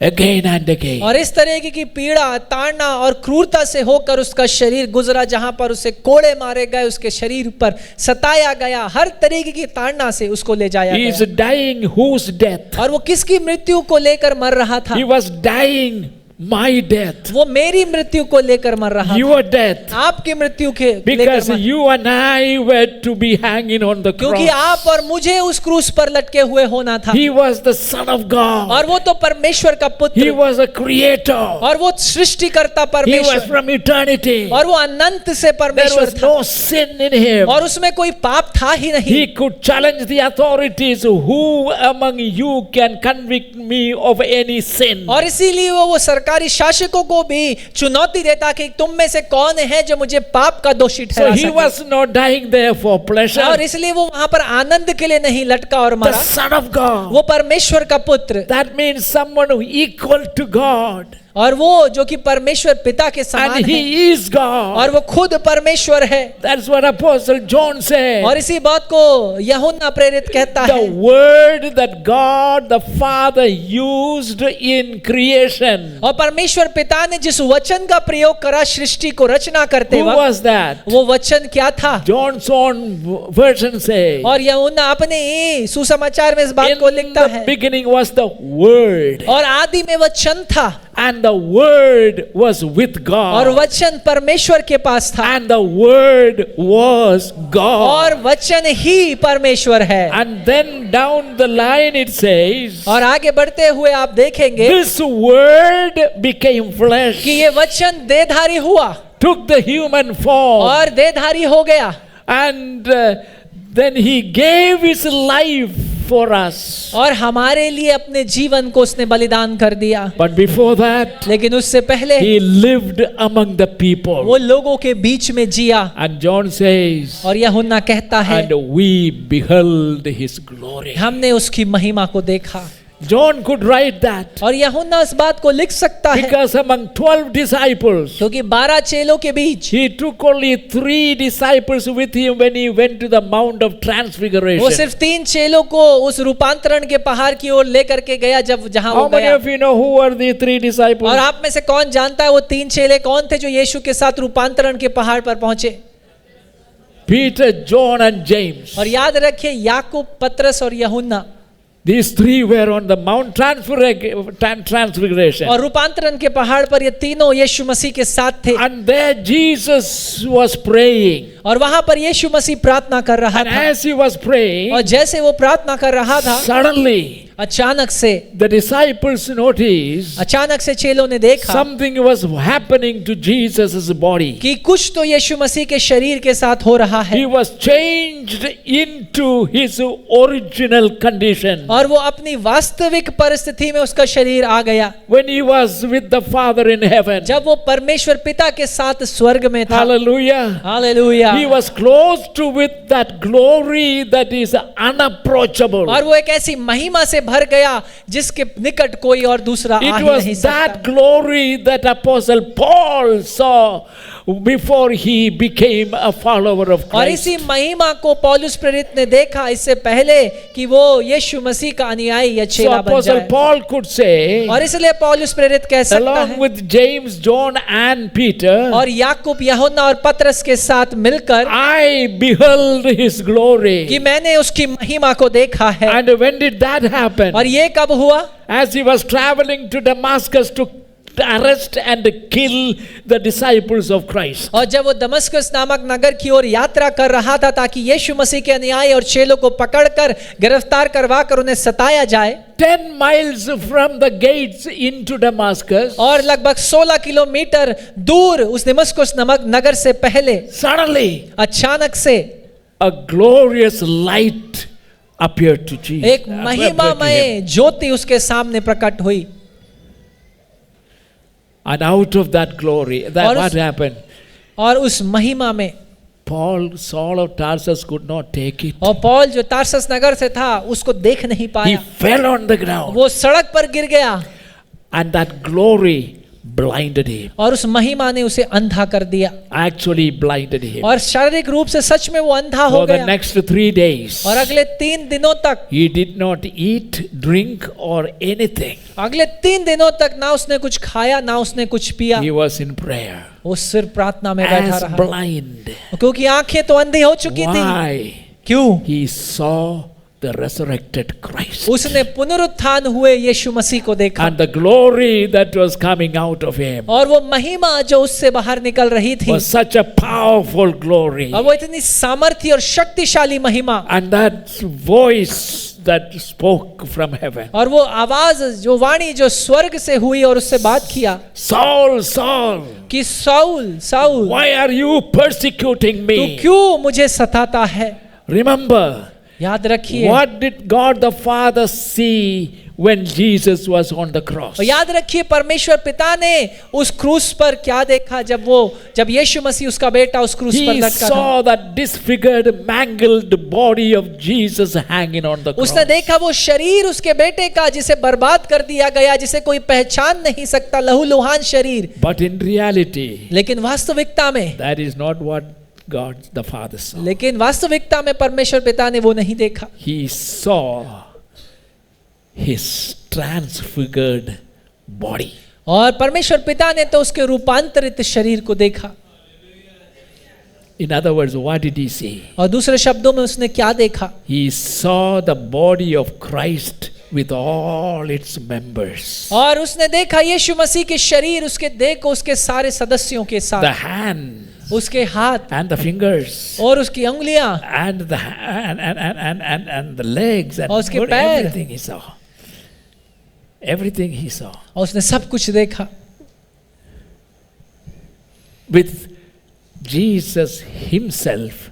again and again. और इस तरह की पीड़ा, ताड़ना और क्रूरता से होकर उसका शरीर गुजरा, जहां पर उसे कोड़े मारे गए, उसके शरीर पर सताया गया, हर तरीके की ताड़ना से उसको ले जाया He is गया। dying whose death? और वो किसकी मृत्यु को लेकर मर रहा था? He was dying my death, वो मेरी मृत्यु को लेकर मर रहा था, your death, आपकी मृत्यु के लेकर because मर, you and I were to be hanging on the क्योंकि cross. आप और मुझे उस क्रूस पर लटके हुए होना था। He was the Son of God. और वो तो परमेश्वर का He पुत्र, was a creator. और वो सृष्टिकर्ता He was परमेश्वर, from eternity. और वो अनंत से There परमेश्वर was था, no sin in him. और उसमें कोई पाप था ही नहीं। He could challenge the authorities. Who among you can convict me of any sin? और इसीलिए वो सरकारी शासकों को भी चुनौती देता कि तुम में से कौन है जो मुझे पाप का दोषी So ठहरा he सके। was not dying there for pleasure. और इसलिए वो वहां पर आनंद के लिए नहीं लटका और The मरा, Son of God. वो परमेश्वर का पुत्र, That means someone who equal to God. और वो जो कि परमेश्वर पिता के समान And है, he is God. और वो खुद परमेश्वर है। That's what Apostle John said. और इसी बात को यूहन्ना प्रेरित कहता The है, word that God the Father used in creation. और परमेश्वर पिता ने जिस वचन का प्रयोग करा सृष्टि को रचना करते Who वक्त, was that? वो वचन क्या था? John's own version says. और यूहन्ना अपने सुसमाचार में इस बात को In लिखता the है, beginning was the word. और आदि में वचन था, And the word was with और God. वचन परमेश्वर के पास था, And the word was God. और वचन ही परमेश्वर है। And then down the line it says, और आगे बढ़ते हुए आप देखेंगे this word became flesh, कि ये वचन देहधारी हुआ took the human form, और देहधारी हो गया, and then he gave his life for us. और हमारे लिए अपने जीवन को उसने बलिदान कर दिया। But before that, लेकिन उससे पहले he lived among the people. वो लोगों के बीच में जिया। And John says, और यूहन्ना कहता है, and we beheld his glory. हमने उसकी महिमा को देखा। John could write that और यूहन्ना इस बात को लिख सकता है because among 12 disciples, क्योंकि 12 चेलों के बीच he took only 3 disciples with him when he went to the Mount of वो Transfiguration. सिर्फ 3 चेलों को उस रूपांतरण के पहाड़ की ओर लेकर के गया जहां How वो many गया। of you know who were the 3 disciples? और आप में से कौन जानता है वो 3 चेले कौन थे जो यीशु के साथ रूपांतरण के पहाड़ पर पहुंचे? Peter, John and James. और याद रखिए याकूब, पतरस और यूहन्ना। These 3 were on the Mount Transfiguration. और रूपांतरण के पहाड़ पर ये तीनों यीशु मसीह के साथ थे। And there Jesus was praying. और वहां पर यीशु मसीह प्रार्थना कर रहा And था। as he was praying, और जैसे वो प्रार्थना कर रहा था, suddenly अचानक से the disciples noticed चेलों ने देखा something was happening to Jesus' body. कि कुछ तो यीशु मसीह के शरीर के साथ हो रहा है। He was changed into his original condition. और वो अपनी वास्तविक परिस्थिति में उसका शरीर आ गया When he was with the Father in heaven. जब वो परमेश्वर पिता के साथ स्वर्ग में था। Hallelujah. Hallelujah. He was clothed with that glory that is unapproachable. और वो एक ऐसी महिमा से भर गया जिसके निकट कोई और दूसरा आ It ही was नहीं that सकता। glory that Apostle Paul saw before he became a follower of और Christ. इसी महिमा को पौलुस प्रेरित ने देखा इससे पहले कि वो यीशु मसीह का अनुयायी या So चेला बन Apostle जाए। Paul could say, और इसलिए पौलुस प्रेरित कह सकता along है, with James, John and Peter, और याकूब, यूहन्ना और पतरस के साथ मिलकर, I beheld his glory. कि मैंने उसकी महिमा को देखा है। And when did that happen? और ये कब हुआ? As he was traveling to Damascus to arrest and kill the disciples of Christ. और जब वो दमस्कस नामक नगर की ओर यात्रा कर रहा था ताकि यीशु मसीह के अनुयायी और चेलों को पकड़कर गिरफ्तार करवा कर उन्हें सताया जाए, 10 miles from the gates into Damascus, और लगभग 16 किलोमीटर दूर उस दमस्कस नामक नगर से पहले suddenly अचानक से a glorious light appeared to Jesus. एक महिमामय ज्योति उसके सामने प्रकट हुई। And out of that glory, that और what उस- happened? और उस महिमा में Saul of Tarsus could not take it. और पौल जो तारसस नगर से था उसको देख नहीं He पाया, fell on the ground. वो सड़क पर गिर गया And that glory blinded him. और उस महिमा ने उसे अंधा कर दिया, Actually blinded him. और शारीरिक रूप से सच में वो अंधा हो For the गया। next 3 days, और अगले 3 दिनों तक, he did not eat, drink or anything. अगले 3 दिनों तक ना उसने कुछ खाया ना उसने कुछ पिया, He was in prayer. वो सिर्फ प्रार्थना में बैठा As रहा, blind. क्योंकि आंखें तो अंधी हो चुकी थी। Why? क्यों? He saw the resurrected Christ. उसने पुनरुत्थान हुए यीशु मसीह को देखा, And the glory that was coming out of him और वो महिमा जो उससे बाहर निकल रही थी, was such a powerful glory. और वो इतनी सामर्थ्य और शक्तिशाली महिमा, And that voice that spoke from heaven, और वो आवाज जो वाणी जो स्वर्ग से हुई और उससे बात किया Saul, Saul, कि Saul Saul, why are you persecuting तू me? क्यों मुझे सताता है? Remember, याद रखिए, what did God the Father see when Jesus was on the cross? और याद रखिए परमेश्वर पिता ने उस क्रूस पर क्या देखा जब यीशु मसीह उसका बेटा उस क्रूस पर He लटका था। saw that disfigured, mangled body of Jesus hanging on the cross. उसने देखा वो शरीर उसके बेटे का जिसे बर्बाद कर दिया गया, जिसे कोई पहचान नहीं सकता, लहूलुहान शरीर। But in reality, लेकिन वास्तविकता में that is not what God the Father saw. लेकिन वास्तविकता में परमेश्वर पिता ने वो नहीं देखा। He saw his transfigured body. और परमेश्वर पिता ने तो उसके रूपांतरित शरीर को देखा। In other words, what did he see? और दूसरे शब्दों में उसने क्या देखा? He saw the body of Christ with all its members. और उसने देखा यीशु मसीह के शरीर, उसके देह को उसके सारे सदस्यों के The साथ, hand उसके हाथ and the fingers और उसकी उंगलियां and the legs and और उसके पैर। everything he saw. Everything he saw. और उसने सब कुछ देखा, With Jesus himself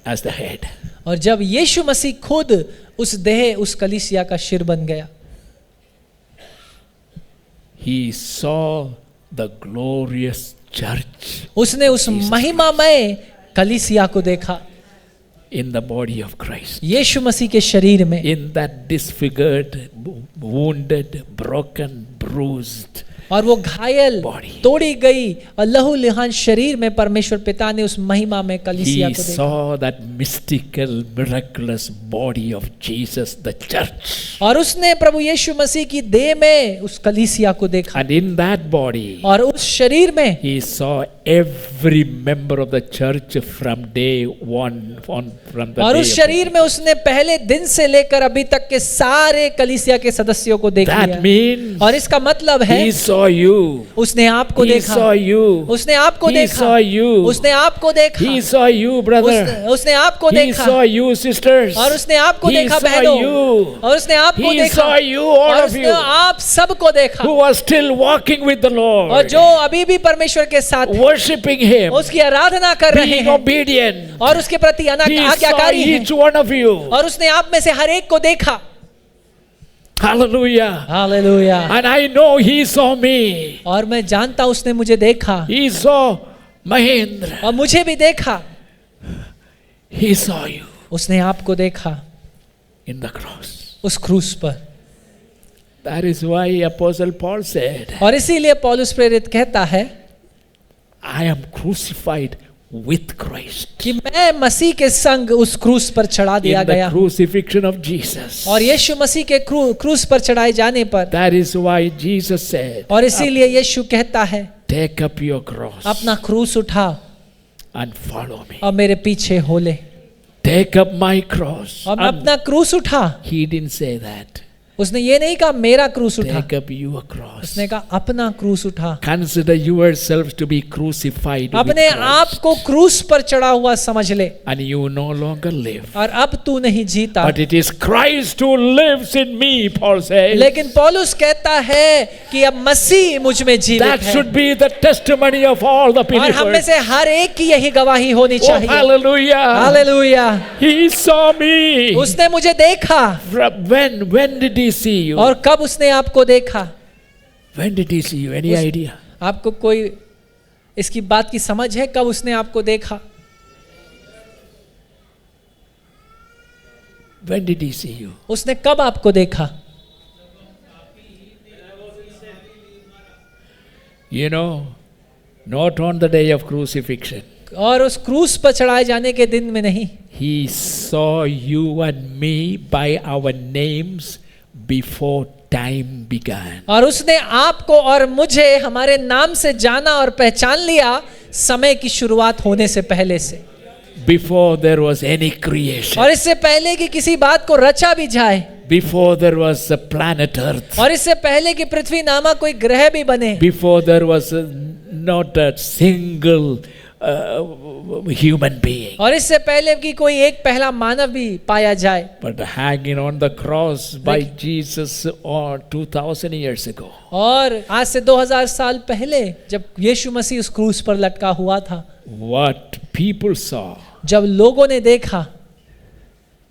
as the head. और जब यीशु मसीह खुद उस देह उस कलीसिया का सिर बन गया, He saw the glorious church उसने उस महिमामय कलीसिया को देखा in the body of Christ. यीशु मसीह के शरीर में, In that disfigured, wounded, broken, bruised और वो घायल, body. तोड़ी गई और लहूलुहान शरीर में परमेश्वर पिता ने उस महिमा में कलीसिया He को देखा। saw that mystical, miraculous body of Jesus, the church. और उसने प्रभु यीशु मसीह की देह में उस कलीसिया को देखा, And in that body, और उस शरीर में he saw every member of the church from day one, from the और day उस of शरीर में उसने पहले दिन से लेकर अभी तक के सारे कलीसिया के सदस्यों को देख That लिया। means और इसका मतलब है he saw you. उसने आपको He देखा, saw you. उसने आपको He देखा, saw you. उसने आपको देखा, He saw you, brother. उसने आपको He देखा, saw you, sisters. और उसने आपको He देखा saw बहनों, you. और उसने आपको He देखा, saw you, all और of उसने you, आप सबको देखा, who was still walking with the और Lord, जो अभी भी परमेश्वर के साथ worshiping Him, उसकी आराधना कर रहे being हैं obedient. और उसके प्रति He saw आज्ञाकारी हैं, each one of you. और उसने आप में से हर एक को देखा। Hallelujah. Hallelujah. And I know He saw me. और मैं जानता उसने मुझे देखा, He saw Mahendra. और मुझे भी देखा, He saw you उसने आपको देखा in the cross. उस क्रूस पर। That is why Apostle Paul said, और इसीलिए पौलुस प्रेरित कहता है, I am crucified with Christ. कि मैं मसीह के संग उस क्रूस पर चढ़ा दिया In the गया। crucifixion of Jesus. और यीशु मसीह के क्रूस पर चढ़ाए जाने पर, That is why Jesus said, और इसीलिए यीशु कहता है, take up your cross अपना क्रूस उठा and follow me. और मेरे पीछे हो ले। Take up my cross. और And अपना क्रूस उठा। he didn't say that. उसने ये नहीं कहा मेरा क्रूस उठा, Take up your cross. उसने कहा अपना क्रूस उठा। Consider yourself to be crucified with अपने Christ. आप को क्रूस पर चढ़ा हुआ समझ ले, And you no longer live. और अब तू नहीं जीता, But it is Christ who lives in me, Paul says. लेकिन पौलुस कहता है कि अब मसीह मुझ में जीवित That है। should be the testimony of all the और हम में believers. से हर एक की यही गवाही होनी Oh, चाहिए। hallelujah. Hallelujah. He saw me. उसने मुझे देखा। When did he see you? और कब उसने आपको देखा? When did he see you? Any idea? आपको कोई इसकी बात की समझ है कब उसने आपको देखा? When did he see you? उसने कब आपको देखा? You know, not on the day of crucifixion. और उस क्रूस पर चढ़ाए जाने के दिन में नहीं, He saw you and me by our names before time began. और उसने आपको और मुझे हमारे नाम से जाना और पहचान लिया समय की शुरुआत होने से पहले से, Before there was any creation. और इससे पहले कि किसी बात को रचा भी जाए, Before there was a planet Earth. और इससे पहले कि पृथ्वी नामक कोई ग्रह भी बने, Before there was not a single human being. और इससे पहले कि कोई एक पहला मानव भी पाया जाए, But hanging on the cross by Jesus 2000 years ago. और आज से 2000 साल पहले जब यीशु मसीह उस क्रूस पर लटका हुआ था, What people saw जब लोगों ने देखा,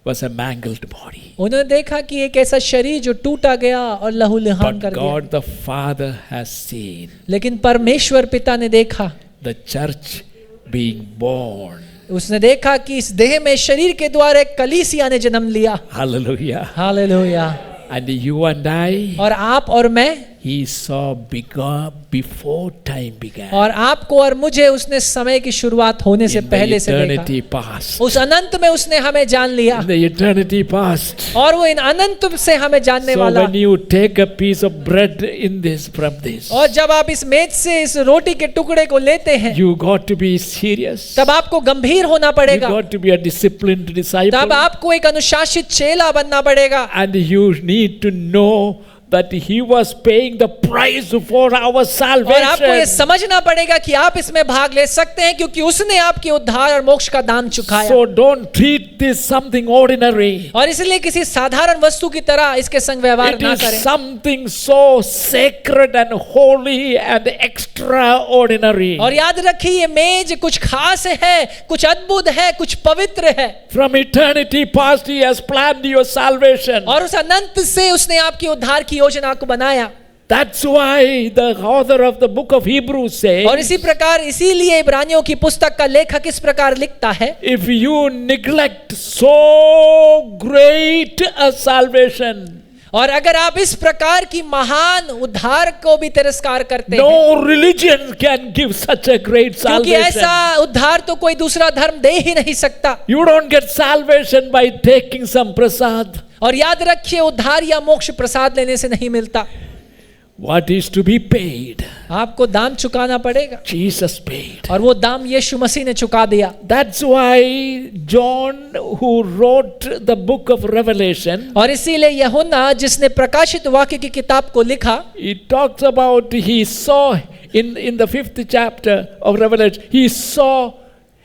was a mangled body. उन्होंने देखा कि एक ऐसा शरीर जो टूटा गया और लहूलुहान But कर गया। God the Father has seen लेकिन परमेश्वर पिता ने देखा, the church being born. उसने देखा कि इस देह में शरीर के द्वारा एक कलीसिया ने जन्म लिया। Hallelujah. Hallelujah. And you and I, और आप और मैं, He saw before time began. और आपको और मुझे उसने समय की शुरुआत होने से In the पहले से eternity देखा। past. उस अनंत में उसने हमें जान लिया, In the eternity past. और वो इन अनंत से हमें जानने So वाला। when you take a piece of bread in this from this, और जब आप इस मेज से इस रोटी के टुकड़े को लेते हैं, you got to be serious. तब आपको गंभीर होना You पड़ेगा, got to be a disciplined disciple. तब आपको एक अनुशासित चेला बनना पड़ेगा, And you need to know that He was paying the price for our और आपको ये salvation. समझना पड़ेगा कि आप इसमें भाग ले सकते हैं क्योंकि उसने आपके उद्धार और मोक्ष का दाम चुकाया। So don't treat this something ordinary. और इसलिए किसी साधारण वस्तु की तरह इसके संग व्यवहार It ना is करें। something so sacred and holy and extraordinary. और याद रखिए ये मेज कुछ खास है, कुछ अद्भुत है, कुछ पवित्र है, From eternity past, He has planned your salvation. और उस अनंत से उसने आपके उद्धार की योजना को बनाया। That's why the author of the book of Hebrews says, और इसी प्रकार इसीलिए इब्रानियों की पुस्तक का लेखक इस प्रकार लिखता है, if you neglect so great a salvation, और अगर आप इस प्रकार की महान उद्धार को भी तिरस्कार करते हैं, no religion can give such a great क्योंकि salvation. ऐसा उद्धार तो कोई दूसरा धर्म दे ही नहीं सकता। You don't get salvation by taking some prasad. और याद रखिए उद्धार या मोक्ष प्रसाद लेने से नहीं मिलता, What is to be paid? आपको दाम चुकाना पड़ेगा, Jesus paid. और वो दाम यीशु मसीह ने चुका दिया। That's why John, who wrote the book of Revelation, और इसीलिए यूहन्ना जिसने प्रकाशित वाक्य की किताब को लिखा, he talks about, he saw in the 5th chapter of Revelation, he saw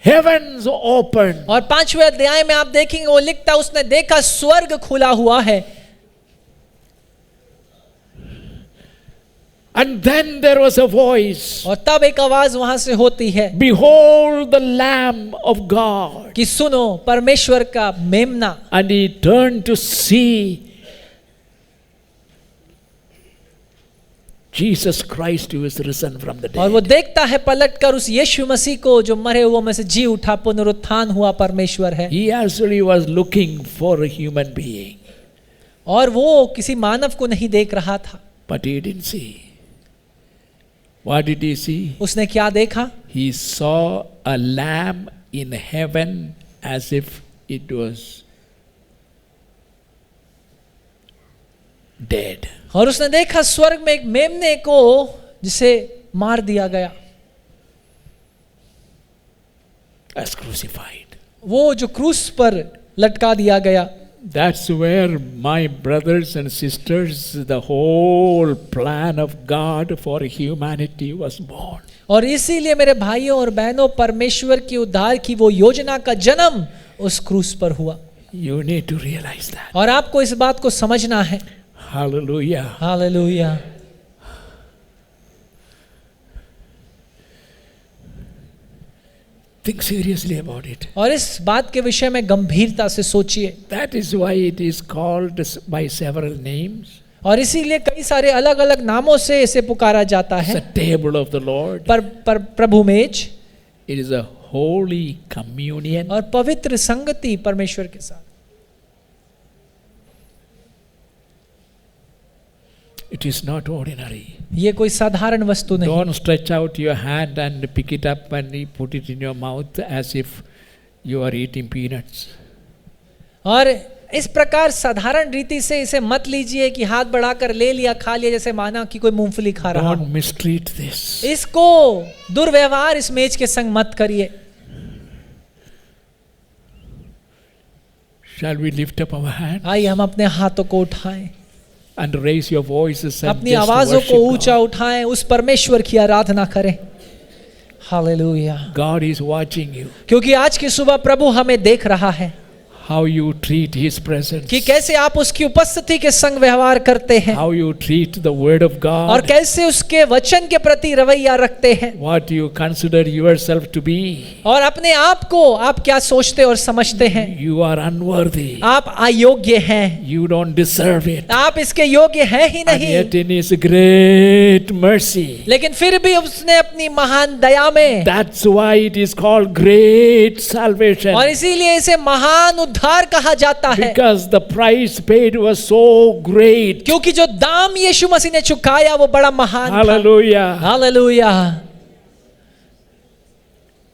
heavens open. और 5वें अध्याय में आप देखेंगे वो लिखता उसने देखा स्वर्ग खुला हुआ है, And then there was a voice, और तब एक आवाज वहां से होती है, behold the Lamb of God. कि सुनो परमेश्वर का मेमना। And he turned to see Jesus Christ who is risen from the और वो dead. देखता है पलटकर उस यीशु मसीह को जो मरे हुओं में से जी उठा, पुनरुत्थान हुआ परमेश्वर है। He actually was looking for a human being, और वो किसी मानव को नहीं देख रहा था, but he didn't see. What did he see? उसने क्या देखा? He saw a lamb in heaven as if it was dead. और उसने देखा स्वर्ग में एक मेमने को जिसे मार दिया गया, As crucified. वो जो क्रूस पर लटका दिया गया। That's where, my brothers and sisters, the whole plan of God for humanity was born. और इसीलिए मेरे भाइयों और बहनों, परमेश्वर की उद्धार की वो योजना का जन्म उस क्रूस पर हुआ। You need to realize that. और आपको इस बात को समझना है। Hallelujah. Hallelujah. Think seriously about it. और इस बात के विषय में गंभीरता से सोचिए। That is why it is called by several names. और इसीलिए कई सारे अलग अलग नामों से इसे पुकारा जाता It's है। a table of the Lord. प्रभु मेज, It is a holy communion. और पवित्र संगति परमेश्वर के साथ। It is not ordinary. ये कोई साधारण वस्तु नहीं। Don't stretch out your hand and pick it up and put it in your mouth as if you are eating peanuts. और इस प्रकार साधारण रीति से इसे मत लीजिए कि हाथ बढ़ाकर ले लिया, खा लिया, जैसे माना कि कोई मूंगफली खा रहा हो। Don't mistreat this. इसको दुर्व्यवहार इस मेज के संग मत करिए। Shall we lift up our hand आइए हम अपने हाथों को उठाएं, and raise your voices and अपनी just आवाजों को worship ऊंचा God? उठाएं, उस परमेश्वर की आराधना करें। Hallelujah. God is watching you. क्योंकि आज की सुबह प्रभु हमें देख रहा है How you treat His presence. कि कैसे आप उसकी उपस्थिति के संग व्यवहार करते हैं, How you treat the Word of और God. कैसे उसके वचन के प्रति रवैया रखते हैं, What you consider yourself to be. और अपने आप को आप क्या सोचते और समझते हैं। You are unworthy. आप अयोग्य हैं, You don't deserve it. आप इसके योग्य हैं ही And नहीं, yet in His great mercy. लेकिन फिर भी उसने अपनी महान दया में, That's why it is called great salvation. और इसीलिए इसे महान उद्धार कहा जाता है, Because the price paid was so great. क्योंकि जो दाम यीशु मसीह ने चुकाया वो बड़ा महान था। Hallelujah. Hallelujah.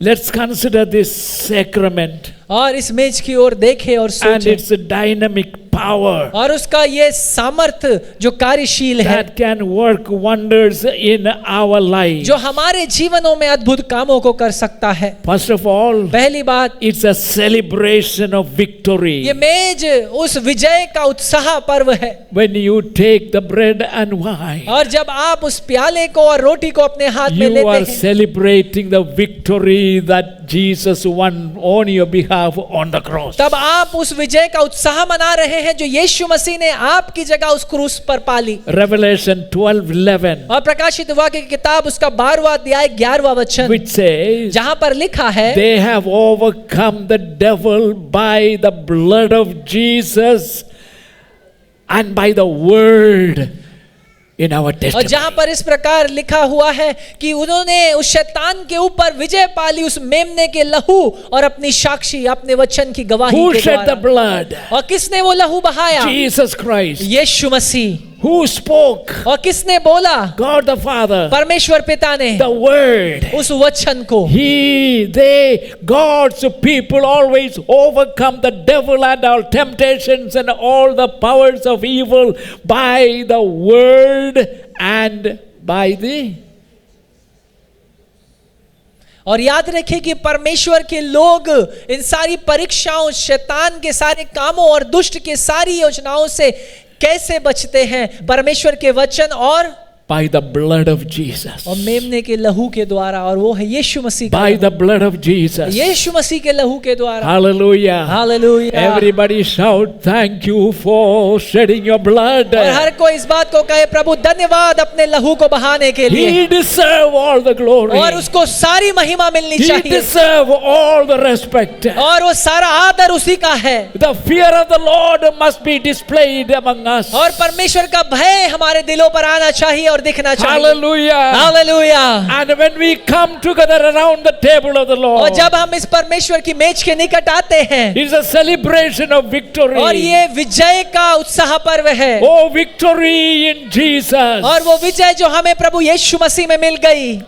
Let's consider this sacrament और इस मेज की ओर देखें और and सोचें, its dynamic power और उसका ये सामर्थ जो कार्यशील है, that can work wonders in our lives. जो हमारे जीवनों में अद्भुत कामों को कर सकता है। First of all, पहली बात, it's a celebration of victory. ये मेज उस विजय का उत्साह पर्व है। When you take the bread and wine, और जब आप उस प्याले को और रोटी को अपने हाथ में you लेते are हैं, celebrating the victory that Jesus won on your behalf on the cross. तब आप उस विजय का उत्साह मना रहे हैं जो यीशु मसीह ने आपकी जगह उस क्रूस पर पाली। Revelation 12:11, और प्रकाशित वाक्य की किताब उसका 12वां अध्याय 11वां वचन, which says, जहां पर लिखा है, they have overcome the devil by the blood of Jesus and by the word in our और testimony. जहां पर इस प्रकार लिखा हुआ है कि उन्होंने उस शैतान के ऊपर विजय पाली उस मेमने के लहू और अपनी साक्षी, अपने वचन की गवाही Who के shed the द्वारा। blood? और किसने वो लहू बहाया? Jesus Christ. Yeshu Masih. Who spoke? और किसने बोला? God the Father. परमेश्वर पिता ने The word. उस वचन को। God's people always overcome the devil and all temptations and all the powers of evil by the word and by the. और याद रखें कि परमेश्वर के लोग इन सारी परीक्षाओं, शैतान के सारे कामों और दुष्ट के सारी योजनाओं से कैसे बचते हैं? परमेश्वर के वचन और By the blood of Jesus. और मेमने के लहू के द्वारा, और वो है यीशु मसीह का By लहू। the blood of Jesus. यीशु मसीह के लहू के द्वारा। Hallelujah. Hallelujah. Everybody shout, thank you for shedding your blood. और हर कोई इस बात को कहे, प्रभु धन्यवाद अपने लहू को बहाने के लिए। He deserve all the glory. और उसको सारी महिमा मिलनी He चाहिए, deserve all the respect. और वो सारा आदर उसी का है। The fear of the Lord must be displayed among us. और परमेश्वर का भय हमारे दिलों पर आना चाहिए और दिखना चाहिए। Hallelujah. Hallelujah. And when we come together around the table of the और Lord, जब हम इस परमेश्वर की मेज के निकट आते हैं, it's a celebration of victory. और ये विजय का उत्साह पर्व है, Oh, victory in Jesus. और वो विजय जो हमें प्रभु यीशु मसीह में मिल गई।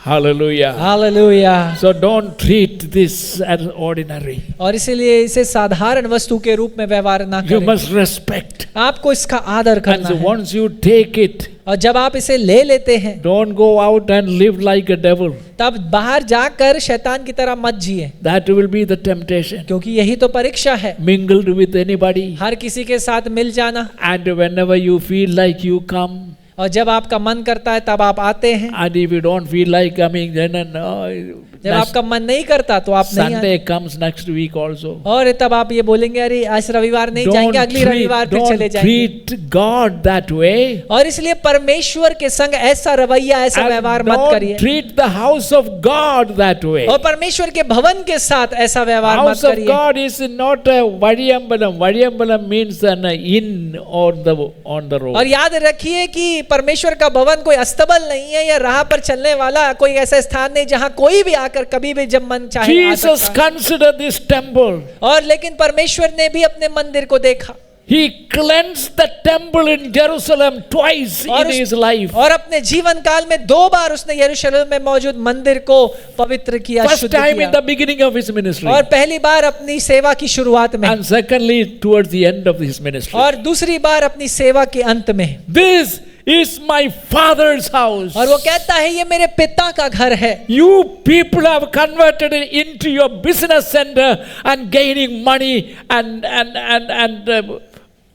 Hallelujah. Hallelujah. So don't treat this as ordinary. और इसीलिए इसे साधारण वस्तु के रूप में व्यवहार ना You करें। must respect. आपको इसका आदर And करना so है, once you take it, और जब आप इसे ले लेते हैं, don't go out and live like a devil. तब बाहर जाकर शैतान की तरह मत जिए, That will be the temptation. क्योंकि यही तो परीक्षा है। Mingled with anybody. हर किसी के साथ मिल जाना, And whenever you feel like you come, और जब आपका मन करता है तब आप आते हैं, and if you don't feel like coming, then जब आपका मन नहीं करता तो आप नहीं आते। Sunday comes next week also. और तब आप ये बोलेंगे अरे आज रविवार नहीं जाएंगे, अगली रविवार फिर चले Don't जाएंगे। treat God that way. और इसलिए परमेश्वर के संग ऐसा रवैया, ऐसा And व्यवहार मत don't करिए, treat the house of God that way. और परमेश्वर के भवन के साथ ऐसा व्यवहार मत House of करिए। God is not a Vadiyambalam. Vadiyambalam means an inn on the road. और याद रखिए कि परमेश्वर का भवन कोई अस्तबल नहीं है या राह पर चलने वाला कोई ऐसा स्थान नहीं जहां कोई भी आकर कभी भी जब मन चाहे आ Jesus सकता है। considered this temple. और लेकिन परमेश्वर ने भी अपने मंदिर को देखा, He cleansed the temple in Jerusalem twice in his life. और अपने जीवन काल में 2 बार उसने यरूशलेम में मौजूद मंदिर को पवित्र किया, First शुद्ध time किया। in the beginning of his ministry. और पहली बार अपनी सेवा की शुरुआत में, And secondly, towards the end of his ministry. और दूसरी बार अपनी सेवा के अंत में। This is my father's house. और वो कहता है ये मेरे पिता का घर है। You people have converted it into your business center and gaining money and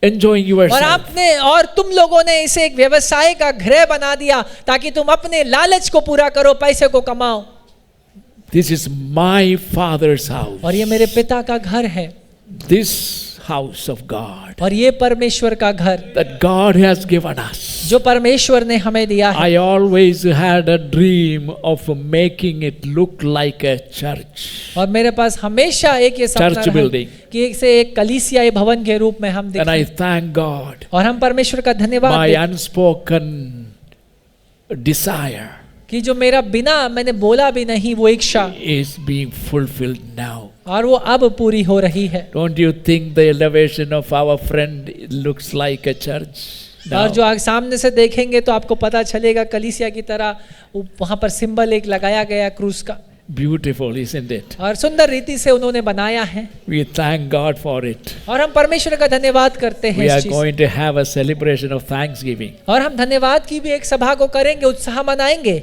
enjoying और yourself. आपने और तुम लोगों ने इसे एक व्यवसाय का गृह बना दिया ताकि तुम अपने लालच को पूरा करो, पैसे को कमाओ। This is my father's house. और ये मेरे पिता का घर है, This house of God और ये परमेश्वर का घर that God has given us. जो परमेश्वर ने हमें दिया है। I always had a dream of making it look like a church. और मेरे पास हमेशा एक ये सपना Church रहा building. कि इसे एक कलीसियाई भवन के रूप में हम And I दिखें। thank God. और हम परमेश्वर का धन्यवाद My देते हैं unspoken desire कि जो मेरा बिना मैंने बोला भी नहीं वो इच्छा, is being fulfilled now. और वो अब पूरी हो रही है। Don't you think the elevation of our friend looks like a church? और Now? जो आप सामने से देखेंगे तो आपको पता चलेगा कलीसिया की तरह वहां पर सिंबल एक लगाया गया क्रूस का, Beautiful, isn't it? और सुंदर रीति से उन्होंने बनाया है। We thank God for it. और हम परमेश्वर का धन्यवाद करते हैं We इस are cheese going to have a celebration of thanksgiving. और हम धन्यवाद की भी एक सभा को करेंगे, उत्साह मनाएंगे।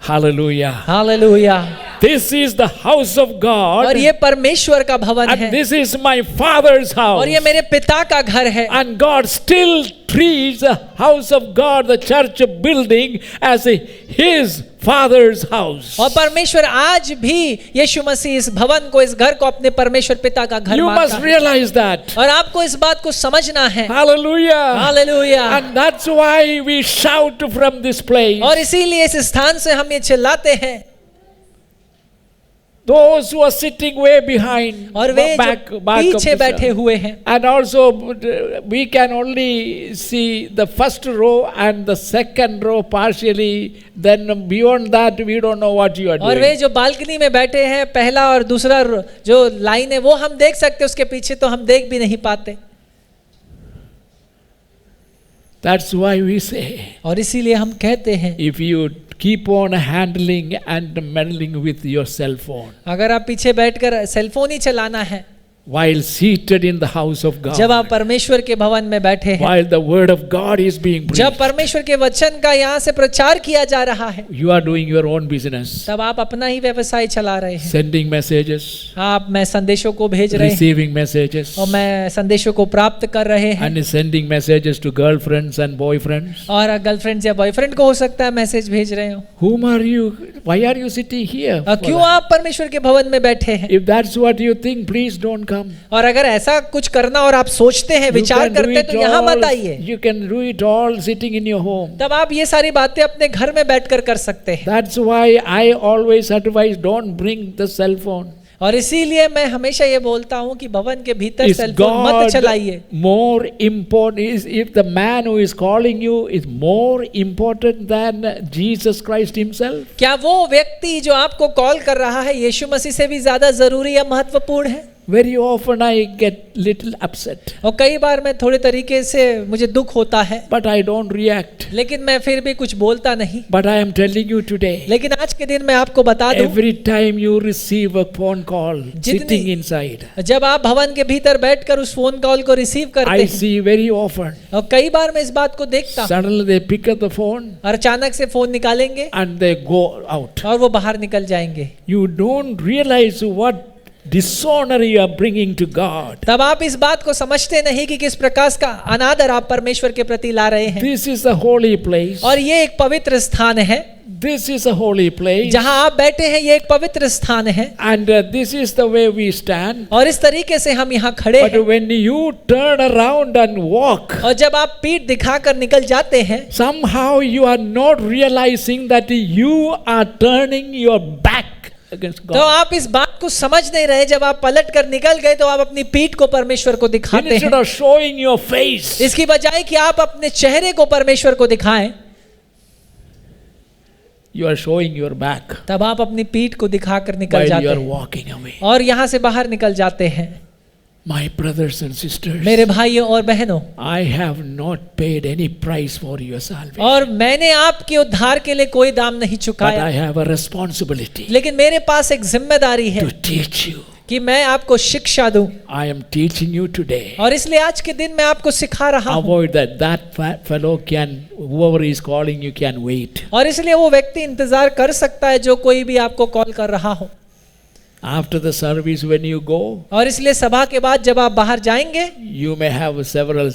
Hallelujah. Hallelujah. This is the house of God. और ये परमेश्वर का भवन And है, this is my father's house. और ये मेरे पिता का घर है। And God still treats the house of God, the church building, as his father's house. और परमेश्वर आज भी यीशु मसीह इस भवन को, इस घर को अपने परमेश्वर पिता का घर You मानता must है। realize that. और आपको इस बात को समझना है। Hallelujah. Hallelujah. And that's why we shout from this place. और इसीलिए इस स्थान से हम ये चिल्लाते हैं। Those who are sitting way behind, और वे back जो of पीछे the बैठे church. हुए हैं, And also we can only see the first row and the second row partially. Then beyond that we don't know what you are और वे doing. जो बालकनी में बैठे हैं, पहला और दूसरा जो लाइन है वो हम देख सकते हैं, उसके पीछे तो हम देख भी नहीं पाते। That's why we say, और इसीलिए हम कहते हैं if you keep on handling and meddling with your cell phone अगर आप पीछे बैठकर सेलफोन ही चलाना है while seated in the house of जब आप God, परमेश्वर के भवन में बैठे हैं, while the word of God is being जब preached, परमेश्वर के वचन का यहाँ से प्रचार किया जा रहा है, you are doing your own business, तब आप अपना ही व्यवसाय चला रहे हैं। sending messages, आप मैं संदेशों को भेज रहे हैं receiving messages, और मैं संदेशों को प्राप्त कर रहे हैं, and sending messages to girlfriends and boyfriends. और गर्लफ्रेंड या बॉयफ्रेंड को हो सकता है मैसेज भेज रहे हो। Whom are you? Why are you sitting here? for क्यों that? आप परमेश्वर के भवन में बैठे हैं? If that's what you think, please don't come. और अगर ऐसा कुछ करना और आप सोचते हैं, You विचार can do करते हैं, it तो यहाँ मत all- आइए। you can do it all sitting in your home. तब आप ये सारी बातें अपने घर में बैठकर कर सकते हैं। That's why I always advise, don't bring the cell phone. और इसीलिए मैं हमेशा ये बोलता हूँ कि भवन के भीतर Is सेलफोन मत God चलाइए। more important? Is if the man who is calling you is more important than Jesus Christ himself? क्या वो व्यक्ति जो आपको कॉल कर रहा है यीशु मसीह से भी ज्यादा जरूरी या महत्वपूर्ण है? Very often I get little upset, और कई बार मैं थोड़े तरीके से मुझे दुख होता है, but I don't react. लेकिन मैं फिर भी कुछ बोलता नहीं। But I am telling you today, लेकिन आज के दिन मैं आपको बता दूं, every time you receive a phone call sitting inside, जब आप भवन के भीतर बैठकर उस फोन कॉल को रिसीव करते I हैं, see very often, और कई बार मैं इस बात को देखता हूं, suddenly they pick up the phone और अचानक से फोन निकालेंगे and they go out. और वो बाहर निकल जाएंगे। You don't realize what dishonor you are bringing to God. तब आप इस बात को समझते नहीं कि किस प्रकार का अनादर आप परमेश्वर के प्रति ला रहे हैं। This is a holy place. और ये एक पवित्र स्थान है, This is a holy place. जहां आप बैठे हैं ये एक पवित्र स्थान है, And this is the way we stand. और इस तरीके से हम यहाँ खड़े But हैं। when you turn around and walk, और जब आप पीठ दिखाकर निकल जाते हैं, somehow you are not realizing that you are turning your back against तो God. आप इस बात को समझ नहीं रहे। जब आप पलट कर निकल गए तो आप अपनी पीठ को परमेश्वर को दिखाते Instead हैं, of showing your face, इसकी बजाय कि आप अपने चेहरे को परमेश्वर को दिखाएं, you are showing your back तब आप अपनी पीठ को दिखाकर निकल while जाते you are हैं walking away. और यहाँ से बाहर निकल जाते हैं। My brothers and sisters, मेरे भाइयों और बहनों, I have not paid any price for your salvation, और मैंने आपके उद्धार के लिए कोई दाम नहीं but चुकाया, I have a responsibility लेकिन मेरे पास एक जिम्मेदारी है to teach you. कि मैं आपको शिक्षा दूं। I am teaching you today. और इसलिए आज के दिन मैं आपको सिखा रहा हूं। Avoid that. That fellow can, whoever is calling you can wait. और इसलिए वो व्यक्ति इंतजार कर सकता है जो कोई भी आपको कॉल कर रहा हो। After the service, when you go, और इसलिए सभा के बाद जब आप बाहर जाएंगे you may have several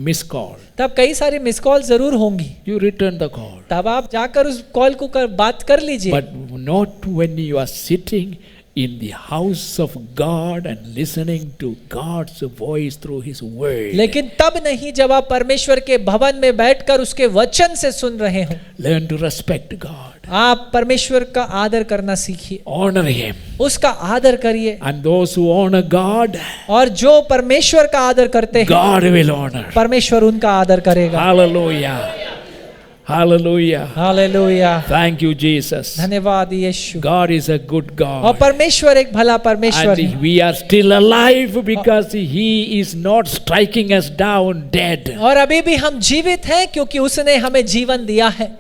missed call. तब कई सारी मिस कॉल जरूर होंगी, You return the call, तब आप जाकर उस कॉल को बात कर लीजिए। but not when you are sitting in the house of God and listening to God's voice through His word. लेकिन तब नहीं जब आप परमेश्वर के भवन में बैठकर उसके वचन से सुन रहे हो। Learn to respect God. आप परमेश्वर का आदर करना सीखिए, Honor Him. उसका आदर करिए, And those who honor God, और जो परमेश्वर का आदर करते हैं God will honor. परमेश्वर उनका आदर करेगा। Hallelujah. Hallelujah. Hallelujah, Thank you, Jesus. धन्यवाद यीशु। God is a good और God. परमेश्वर एक भला परमेश्वर है, And we are still alive because He is not striking us down dead. और अभी भी हम जीवित हैं क्योंकि उसने हमें जीवन दिया है।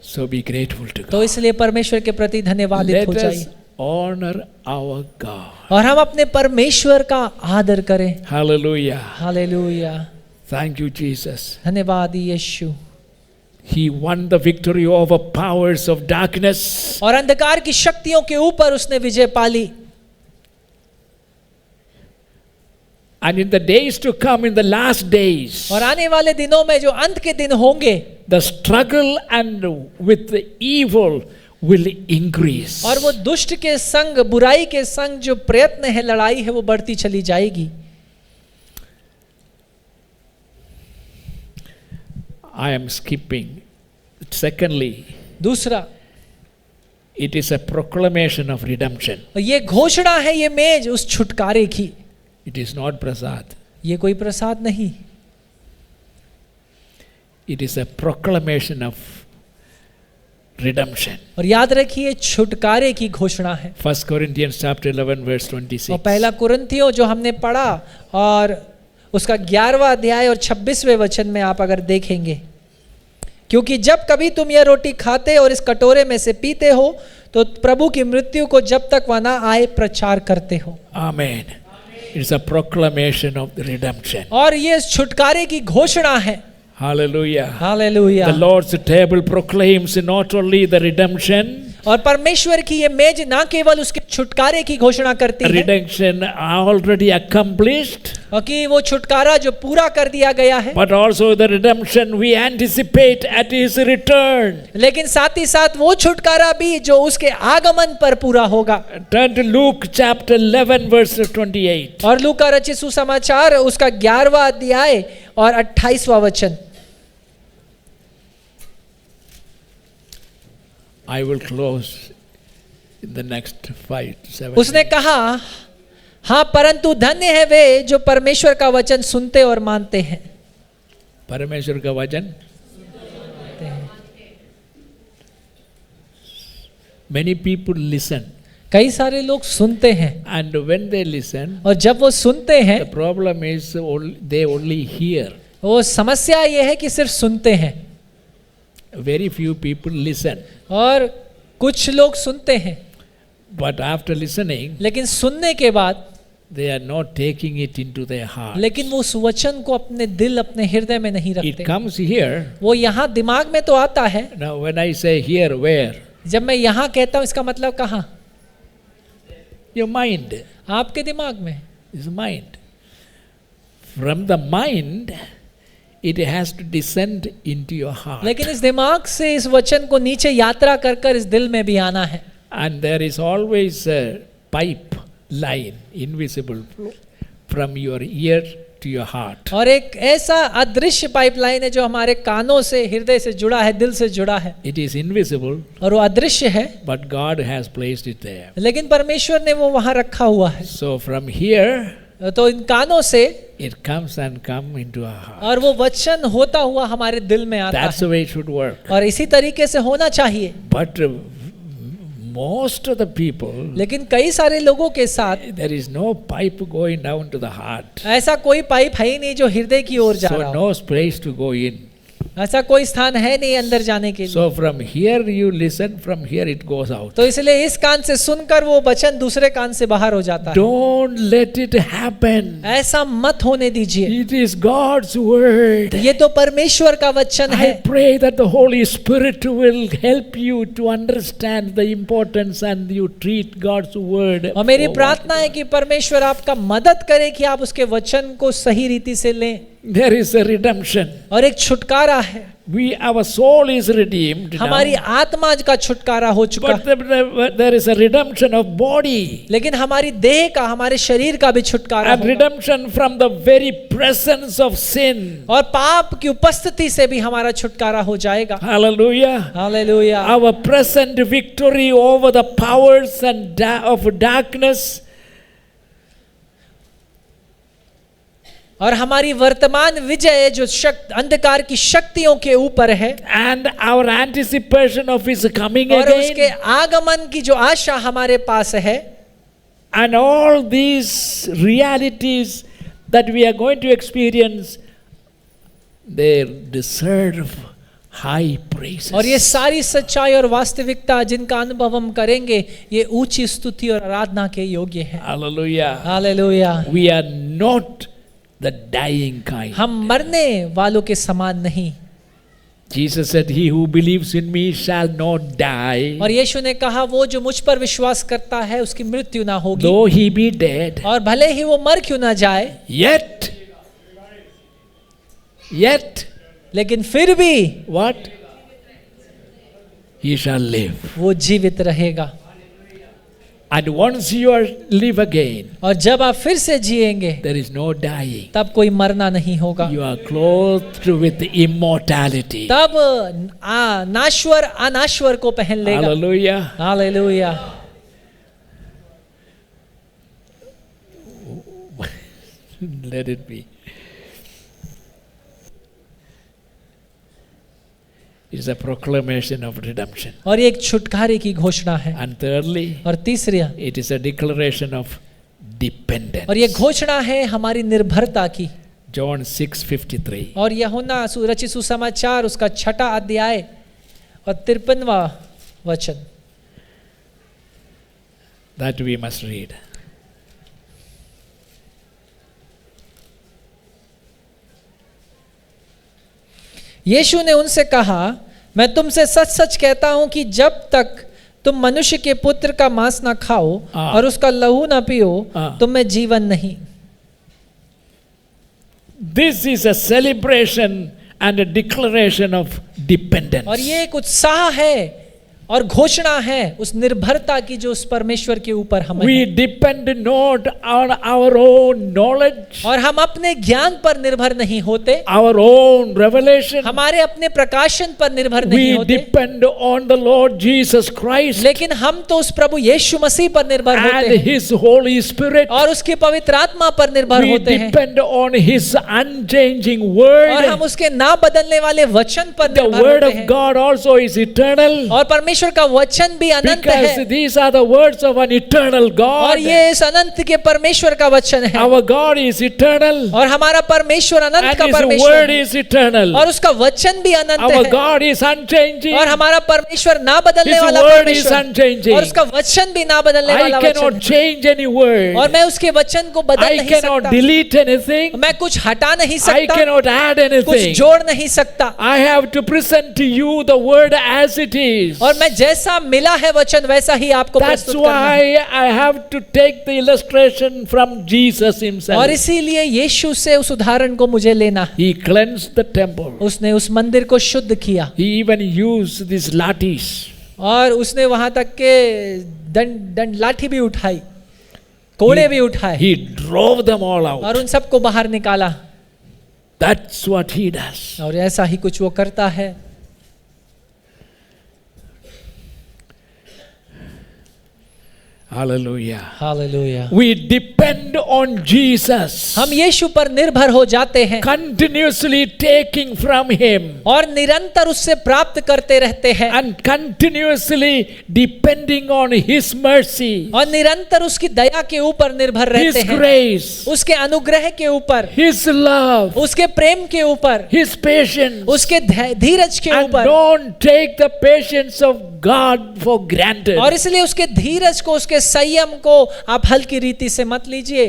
So be grateful to तो God. इसलिए परमेश्वर के प्रति धन्यवादित Let हो us जाइए honor our God. और हम अपने परमेश्वर का आदर करें। Hallelujah. Hallelujah, Thank you, Jesus. धन्यवाद यीशु। He won the victory over powers of darkness. और अंधकार की शक्तियों के ऊपर उसने विजय पाली। And in the days to come, in the last days, और आने वाले दिनों में जो अंत के दिन होंगे, the struggle and with the evil will increase. और वो दुष्ट के संग, बुराई के संग जो प्रयत्न है, लड़ाई है, वो बढ़ती चली जाएगी। I am skipping. Secondly, दूसरा, it is a proclamation of redemption. ये घोषणा है, ये मेज उस छुटकारे की। It is not prasad. ये कोई प्रसाद नहीं, It is a proclamation of redemption. और याद रखिए छुटकारे की घोषणा है। 1 Corinthians chapter 11 verse 26. और पहला कुरिन्थियों जो हमने पढ़ा और उसका 11वां अध्याय और 26वें वचन में आप अगर देखेंगे, क्योंकि जब कभी तुम यह रोटी खाते और इस कटोरे में से पीते हो तो प्रभु की मृत्यु को जब तक वह ना आए प्रचार करते हो। Amen. It is a proclamation of the redemption. और ये छुटकारे की घोषणा है। Hallelujah. Hallelujah. The Lord's table proclaims not only the redemption, और परमेश्वर की ये मेज ना केवल उसके छुटकारे की घोषणा करती है, redemption already accomplished, और कि वो छुटकारा जो पूरा कर दिया गया है, but also the redemption we anticipate at His return. लेकिन साथ ही साथ वो छुटकारा भी जो उसके आगमन पर पूरा होगा। Turn to Luke chapter 11 verse 28. और लूका रचित सुसमाचार उसका 11वां अध्याय और 28वां वचन। I will close in the next 5 to 7 उसने minutes. कहा, हाँ परंतु धन्य है वे जो परमेश्वर का वचन सुनते और मानते हैं। परमेश्वर का वचन, many people listen, कई सारे लोग सुनते हैं, and when they listen, और जब वो सुनते हैं, the problem is they only hear. वो समस्या ये है कि सिर्फ सुनते हैं, Very few people listen, और कुछ लोग सुनते हैं, but after listening, लेकिन सुनने के बाद they are not taking it into their heart. लेकिन वो उस वचन को अपने दिल, अपने हृदय में नहीं It रखते। comes here. वो यहाँ दिमाग में तो आता है। Now when I say here, where? जब मैं यहाँ कहता हूँ, इसका मतलब कहाँ? Your mind आपके दिमाग में। is mind. From the mind, it has to descend into your heart. लेकिन इस दिमाग से इस वचन को नीचे यात्रा कर कर इस दिल में भी आना है। And there is always a pipeline, invisible, from your ear to your heart. और एक ऐसा अदृश्य पाइपलाइन है जो हमारे कानों से, हृदय से जुड़ा है, दिल से जुड़ा है, It is invisible, और वो अदृश्य है, but God has placed it there. लेकिन परमेश्वर ने वो वहां रखा हुआ है। So from here, तो इन कानों से, it comes and come into our heart. और वो वचन होता हुआ हमारे दिल में आता That's है, the way it should work. और इसी तरीके से होना चाहिए। But most of the people, लेकिन कई सारे लोगों के साथ there is no pipe going down to the heart. ऐसा कोई पाइप है ही नहीं जो हृदय की ओर जा So रहा हो। no place to go in. ऐसा कोई स्थान है नहीं अंदर जाने के लिए। So from here you listen, from here it goes out. तो इसलिए इस कान से सुनकर वो वचन दूसरे कान से बाहर हो जाता है। Don't let it happen. ऐसा मत होने दीजिए। It is God's word. ये तो परमेश्वर का वचन है। I pray that the Holy Spirit will help you to understand the importance and you treat God's word. और मेरी for प्रार्थना है कि परमेश्वर आपका मदद करे कि आप उसके वचन को सही रीति से लें। what- There is a redemption. और एक छुटकारा है। Our soul is redeemed now, हमारी आत्मा का छुटकारा हो चुका but है, there is a redemption of body लेकिन हमारी देह का, हमारे शरीर का भी छुटकारा and होगा। redemption from the very presence of sin. और पाप की उपस्थिति से भी हमारा छुटकारा हो जाएगा। Hallelujah. Hallelujah. Our present victory over the powers and of darkness, और हमारी वर्तमान विजय जो अंधकार की शक्तियों के ऊपर है, and our anticipation of his coming और उसके again, आगमन की जो आशा हमारे पास है, and all these realities that we are going to experience, they deserve high praises. और ये सारी सच्चाई और वास्तविकता जिनका अनुभव हम करेंगे, ये ऊंची स्तुति और आराधना के योग्य है। Hallelujah. Hallelujah. We are not the dying kind. हम मरने वालों के समान नहीं। Jesus said, "He who believes in me shall not die, और यीशु ने कहा, वो जो मुझ पर विश्वास करता है उसकी मृत्यु ना होगी, though he be dead, और भले ही वो मर क्यों ना जाए, yet लेकिन फिर भी what? He shall live." वो जीवित रहेगा। And once you are live again, और जब आप फिर से जिएंगे, there is no dying. तब कोई मरना नहीं होगा। You are clothed with immortality. तब नाश्वर अनाश्वर को पहन लेगा। Hallelujah. Hallelujah. Let it be. It is a proclamation of redemption. और ये एक छुटकारे की घोषणा है। And thirdly, और तीसरी, it is a declaration of dependence. और ये घोषणा है हमारी निर्भरता की। John 6:53. और यूहन्ना रचित सुसमाचार उसका 6 अध्याय और 53वां वचन, That we must read. यीशु ने उनसे कहा, मैं तुमसे सच सच कहता हूं कि जब तक तुम मनुष्य के पुत्र का मांस ना खाओ और उसका लहू ना पियो, तुम में जीवन नहीं। This is a celebration and a declaration of dependence. और ये एक उत्साह है और घोषणा है उस निर्भरता की जो उस परमेश्वर के ऊपर हमें We है। depend not on our own knowledge, और हम अपने ज्ञान पर निर्भर नहीं होते, our own revelation. हमारे अपने प्रकाशन पर निर्भर नहीं We होते, depend on the Lord Jesus Christ लेकिन हम तो उस प्रभु यीशु मसीह पर निर्भर होते and हैं His Holy Spirit. और उसकी पवित्र आत्मा पर निर्भर We होते हैं depend on His unchanging और हम word. उसके ना बदलने वाले वचन पर The निर्भर word होते of हैं। God also is eternal, और परमेश्वर का वचन भी अनंत because है these are the words of an eternal और God. ये इस अनंत के परमेश्वर का वचन है Our God is eternal और हमारा परमेश्वर अनंत and का His word परमेश्वर is eternal. और उसका वचन भी अनंत Our है God is unchanging. और हमारा परमेश्वर ना बदलने His वाला word is परमेश्वर unchanging. और उसका वचन भी ना बदलने I वाला वचन cannot है। change any word. और मैं उसके वचन को बदल I नहीं cannot सकता, delete anything. मैं कुछ हटा नहीं I सकता, cannot add कुछ anything. जोड़ नहीं सकता I have to present to you the word as it is. और मैं जैसा मिला है वचन वैसा ही आपको That's प्रस्तुत करना है। why I have to take the illustration from Jesus himself. और इसीलिए यीशु से उस उदाहरण को मुझे लेना है। He cleansed the temple. उसने उस मंदिर को शुद्ध किया He even used these lathis. और उसने वहां तक के दंड लाठी भी उठाई, कोड़े भी उठाए He drove them all और out. उन सबको बाहर निकाला। That's what he does. और ऐसा ही कुछ वो करता है। Hallelujah. Hallelujah. We depend on Jesus. हम यीशु पर निर्भर हो जाते हैं Continuously taking from him और निरंतर उससे प्राप्त करते रहते हैं and continuously depending on his mercy, और निरंतर उसकी दया के ऊपर निर्भर रहते his हैं, grace, उसके अनुग्रह के ऊपर, his love, उसके प्रेम के ऊपर, his patience, उसके धीरज के and ऊपर। don't take the patience of God for granted. और इसलिए उसके धीरज को, उसके संयम को आप हल्की रीति से मत लीजिए।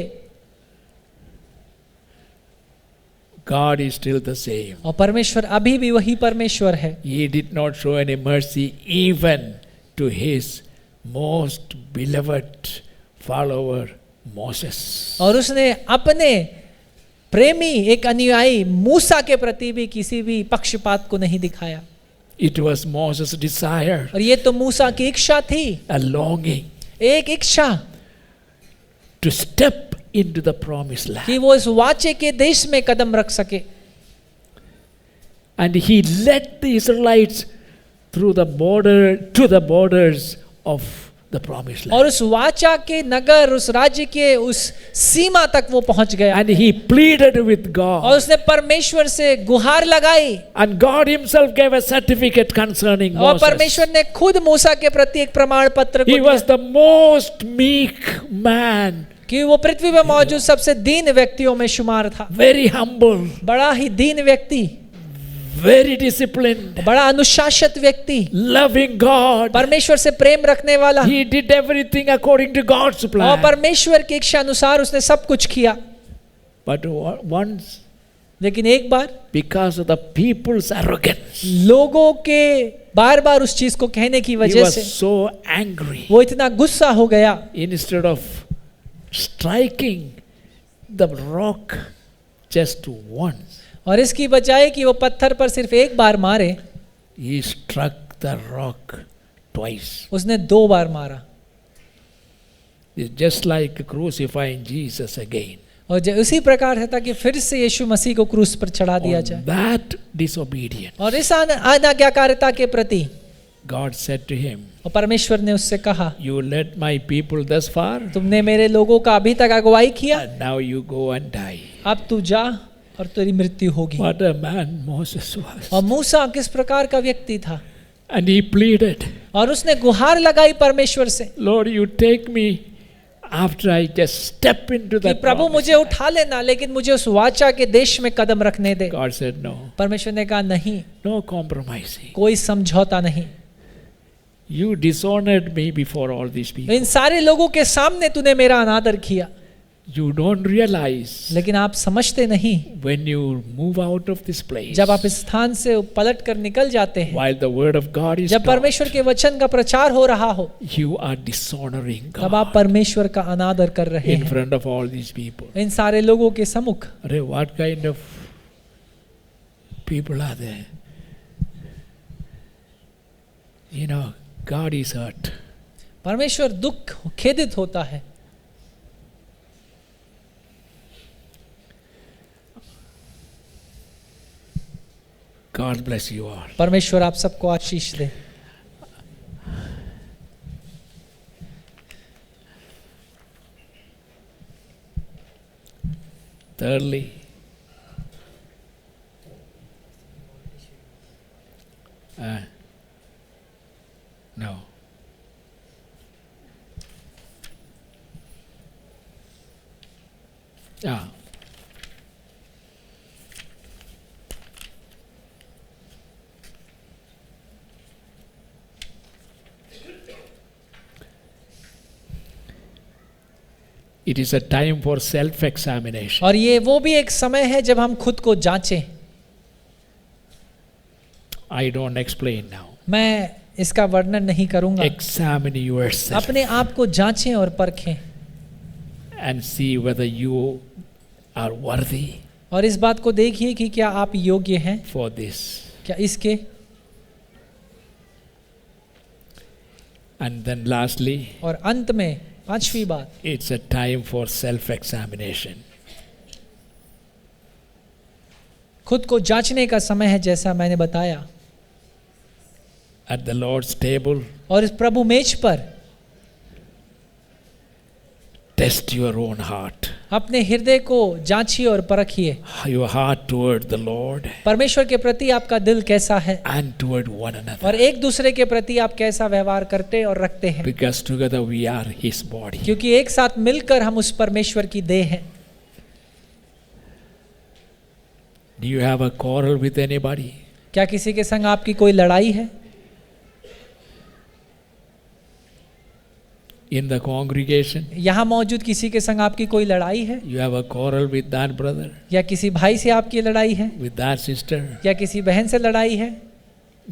God is still the same. और परमेश्वर अभी भी वही परमेश्वर है। He did not show any mercy even to his most beloved follower Moses. और उसने अपने प्रेमी एक अनुयायी मूसा के प्रति भी किसी भी पक्षपात को नहीं दिखाया। It was Moses' desire, और ये तो मूसा की इच्छा थी, a longing एक इच्छा to step into the promised land. कि वो इस वाचे के देश में कदम रख सके। And he led the Israelites through the border to the borders of the promised land. और उस वाचा के नगर, उस राज्य के उस सीमा तक वो पहुंच गया And he pleaded with और God. उसने परमेश्वर से गुहार लगाई And God himself gave a certificate concerning और Moses. परमेश्वर ने खुद मूसा के प्रति एक प्रमाण पत्र को He was दिया the most meek man, कि वो पृथ्वी पर मौजूद सबसे दीन व्यक्तियों में शुमार था। very humble, बड़ा ही दीन व्यक्ति, very disciplined, बड़ा अनुशासित व्यक्ति, loving God. परमेश्वर से प्रेम रखने वाला He did everything according to God's और plan. परमेश्वर की इच्छा अनुसार उसने सब कुछ किया। But once, लेकिन एक बार because of the people's arrogance, लोगों के बार बार उस चीज को कहने की he वजह was से so angry. वो इतना गुस्सा हो गया, Instead of striking the rock just once, और इसकी बजाय कि वो पत्थर पर सिर्फ एक बार मारे, he struck the rock twice. उसने 2 बार मारा। It's just like crucifying Jesus again. और उसी प्रकार है ताकि फिर से यीशु मसीह को क्रूस पर चढ़ा दिया On जाए। that disobedience, और इस अनाज्ञाकारिता के प्रति God said to him, और परमेश्वर ने उससे कहा, "You led my people thus far, तुमने मेरे लोगों का अभी तक अगुवाई किया, and now you go and die." अब तू जा और तेरी मृत्यु होगी। What a man Moses was. और मूसा किस प्रकार का व्यक्ति था, And he pleaded, और उसने गुहार लगाई परमेश्वर से "Lord, you take me after I just step into कि that प्रभु promise." मुझे उठा लेना, लेकिन मुझे उस वाचा के देश में कदम रखने दे। God said, "No, परमेश्वर ने कहा नहीं, no compromising. कोई समझौता नहीं। You dishonored me before all these people. इन सारे लोगों के सामने तूने मेरा अनादर किया, You don't realize लेकिन आप समझते नहीं, when you move out of this place, जब आप इस स्थान से पलट कर निकल जाते हैं, while the word of God is जब taught, परमेश्वर के वचन का प्रचार हो रहा हो, you are dishonoring तब आप God परमेश्वर का अनादर कर रहे in हैं front of all these people. इन सारे लोगों के सम्मुख। Arey, what kind of people are there? You know, God is hurt. परमेश्वर दुख खेदित होता है। God bless you all. परमेश्वर आप सबको आशीष दे। Thirdly, no. It is a time for self-examination. और ये वो भी एक समय है जब हम खुद को जांचें। I don't explain now. मैं इसका वर्णन नहीं करूंगा। Examine yourself अपने आप को जांचें और परखें and see whether you are worthy और इस बात को देखिए कि क्या आप योग्य हैं for this. क्या इसके। And then lastly, और अंत में पांचवी बात, it's a time for self-examination. खुद को जांचने का समय है जैसा मैंने बताया। At the Lord's table, और इस प्रभु मेज पर test your own heart. अपने हृदय को जांचिए और परखिए। Your heart toward the Lord परमेश्वर के प्रति आपका दिल कैसा है and toward one another. और एक दूसरे के प्रति आप कैसा व्यवहार करते और रखते हैं, Because together we are His body. क्योंकि एक साथ मिलकर हम उस परमेश्वर की देह हैं। Do you have a quarrel with anybody? क्या किसी के संग आपकी कोई लड़ाई है? In the congregation, यहाँ मौजूद किसी के संग आपकी कोई लड़ाई है? you have a quarrel with that brother, या किसी भाई से आपकी लड़ाई है? with that sister. या किसी बहन से लड़ाई है?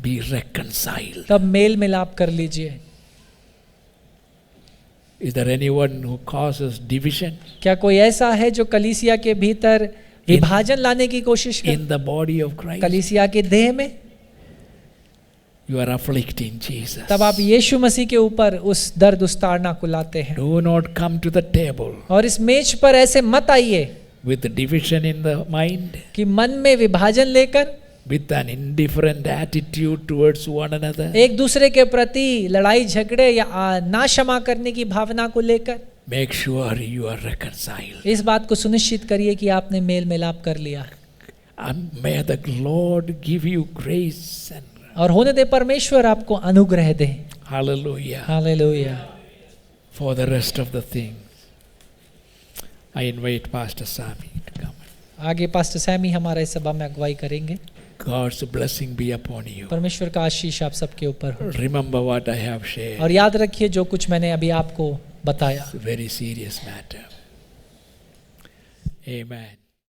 Be reconciled. तब मेल मिलाप कर लीजिए। Is there anyone who causes division क्या कोई ऐसा है जो कलीसिया के भीतर विभाजन लाने की कोशिश in the body of Christ? कलीसिया के देह में? You are afflicting Jesus. तब आप यीशु मसीह के ऊपर उस दर्द उस ताड़ना को लाते हैं। Do not come to the table और इस मेज पर ऐसे मत आइए with division in the mind, कि मन में विभाजन लेकर, with an indifferent attitude towards one another. एक दूसरे के प्रति लड़ाई झगड़े या ना क्षमा करने की भावना को लेकर। Make sure you are reconciled. इस बात को सुनिश्चित करिए कि आपने मेल मिलाप कर लिया। And may the Lord give you grace and और होने दे परमेश्वर आपको अनुग्रह दे। hallelujah hallelujah. for the rest of the things. I invite Pastor Sami to come. आगे पास्टर सैमी हमारा इस सभा में अगुवाई करेंगे। God's blessing be upon you. परमेश्वर का आशीष आप सबके ऊपर हो। Remember what I have shared. और याद रखिए जो कुछ मैंने अभी आपको बताया। It's a very serious matter. Amen.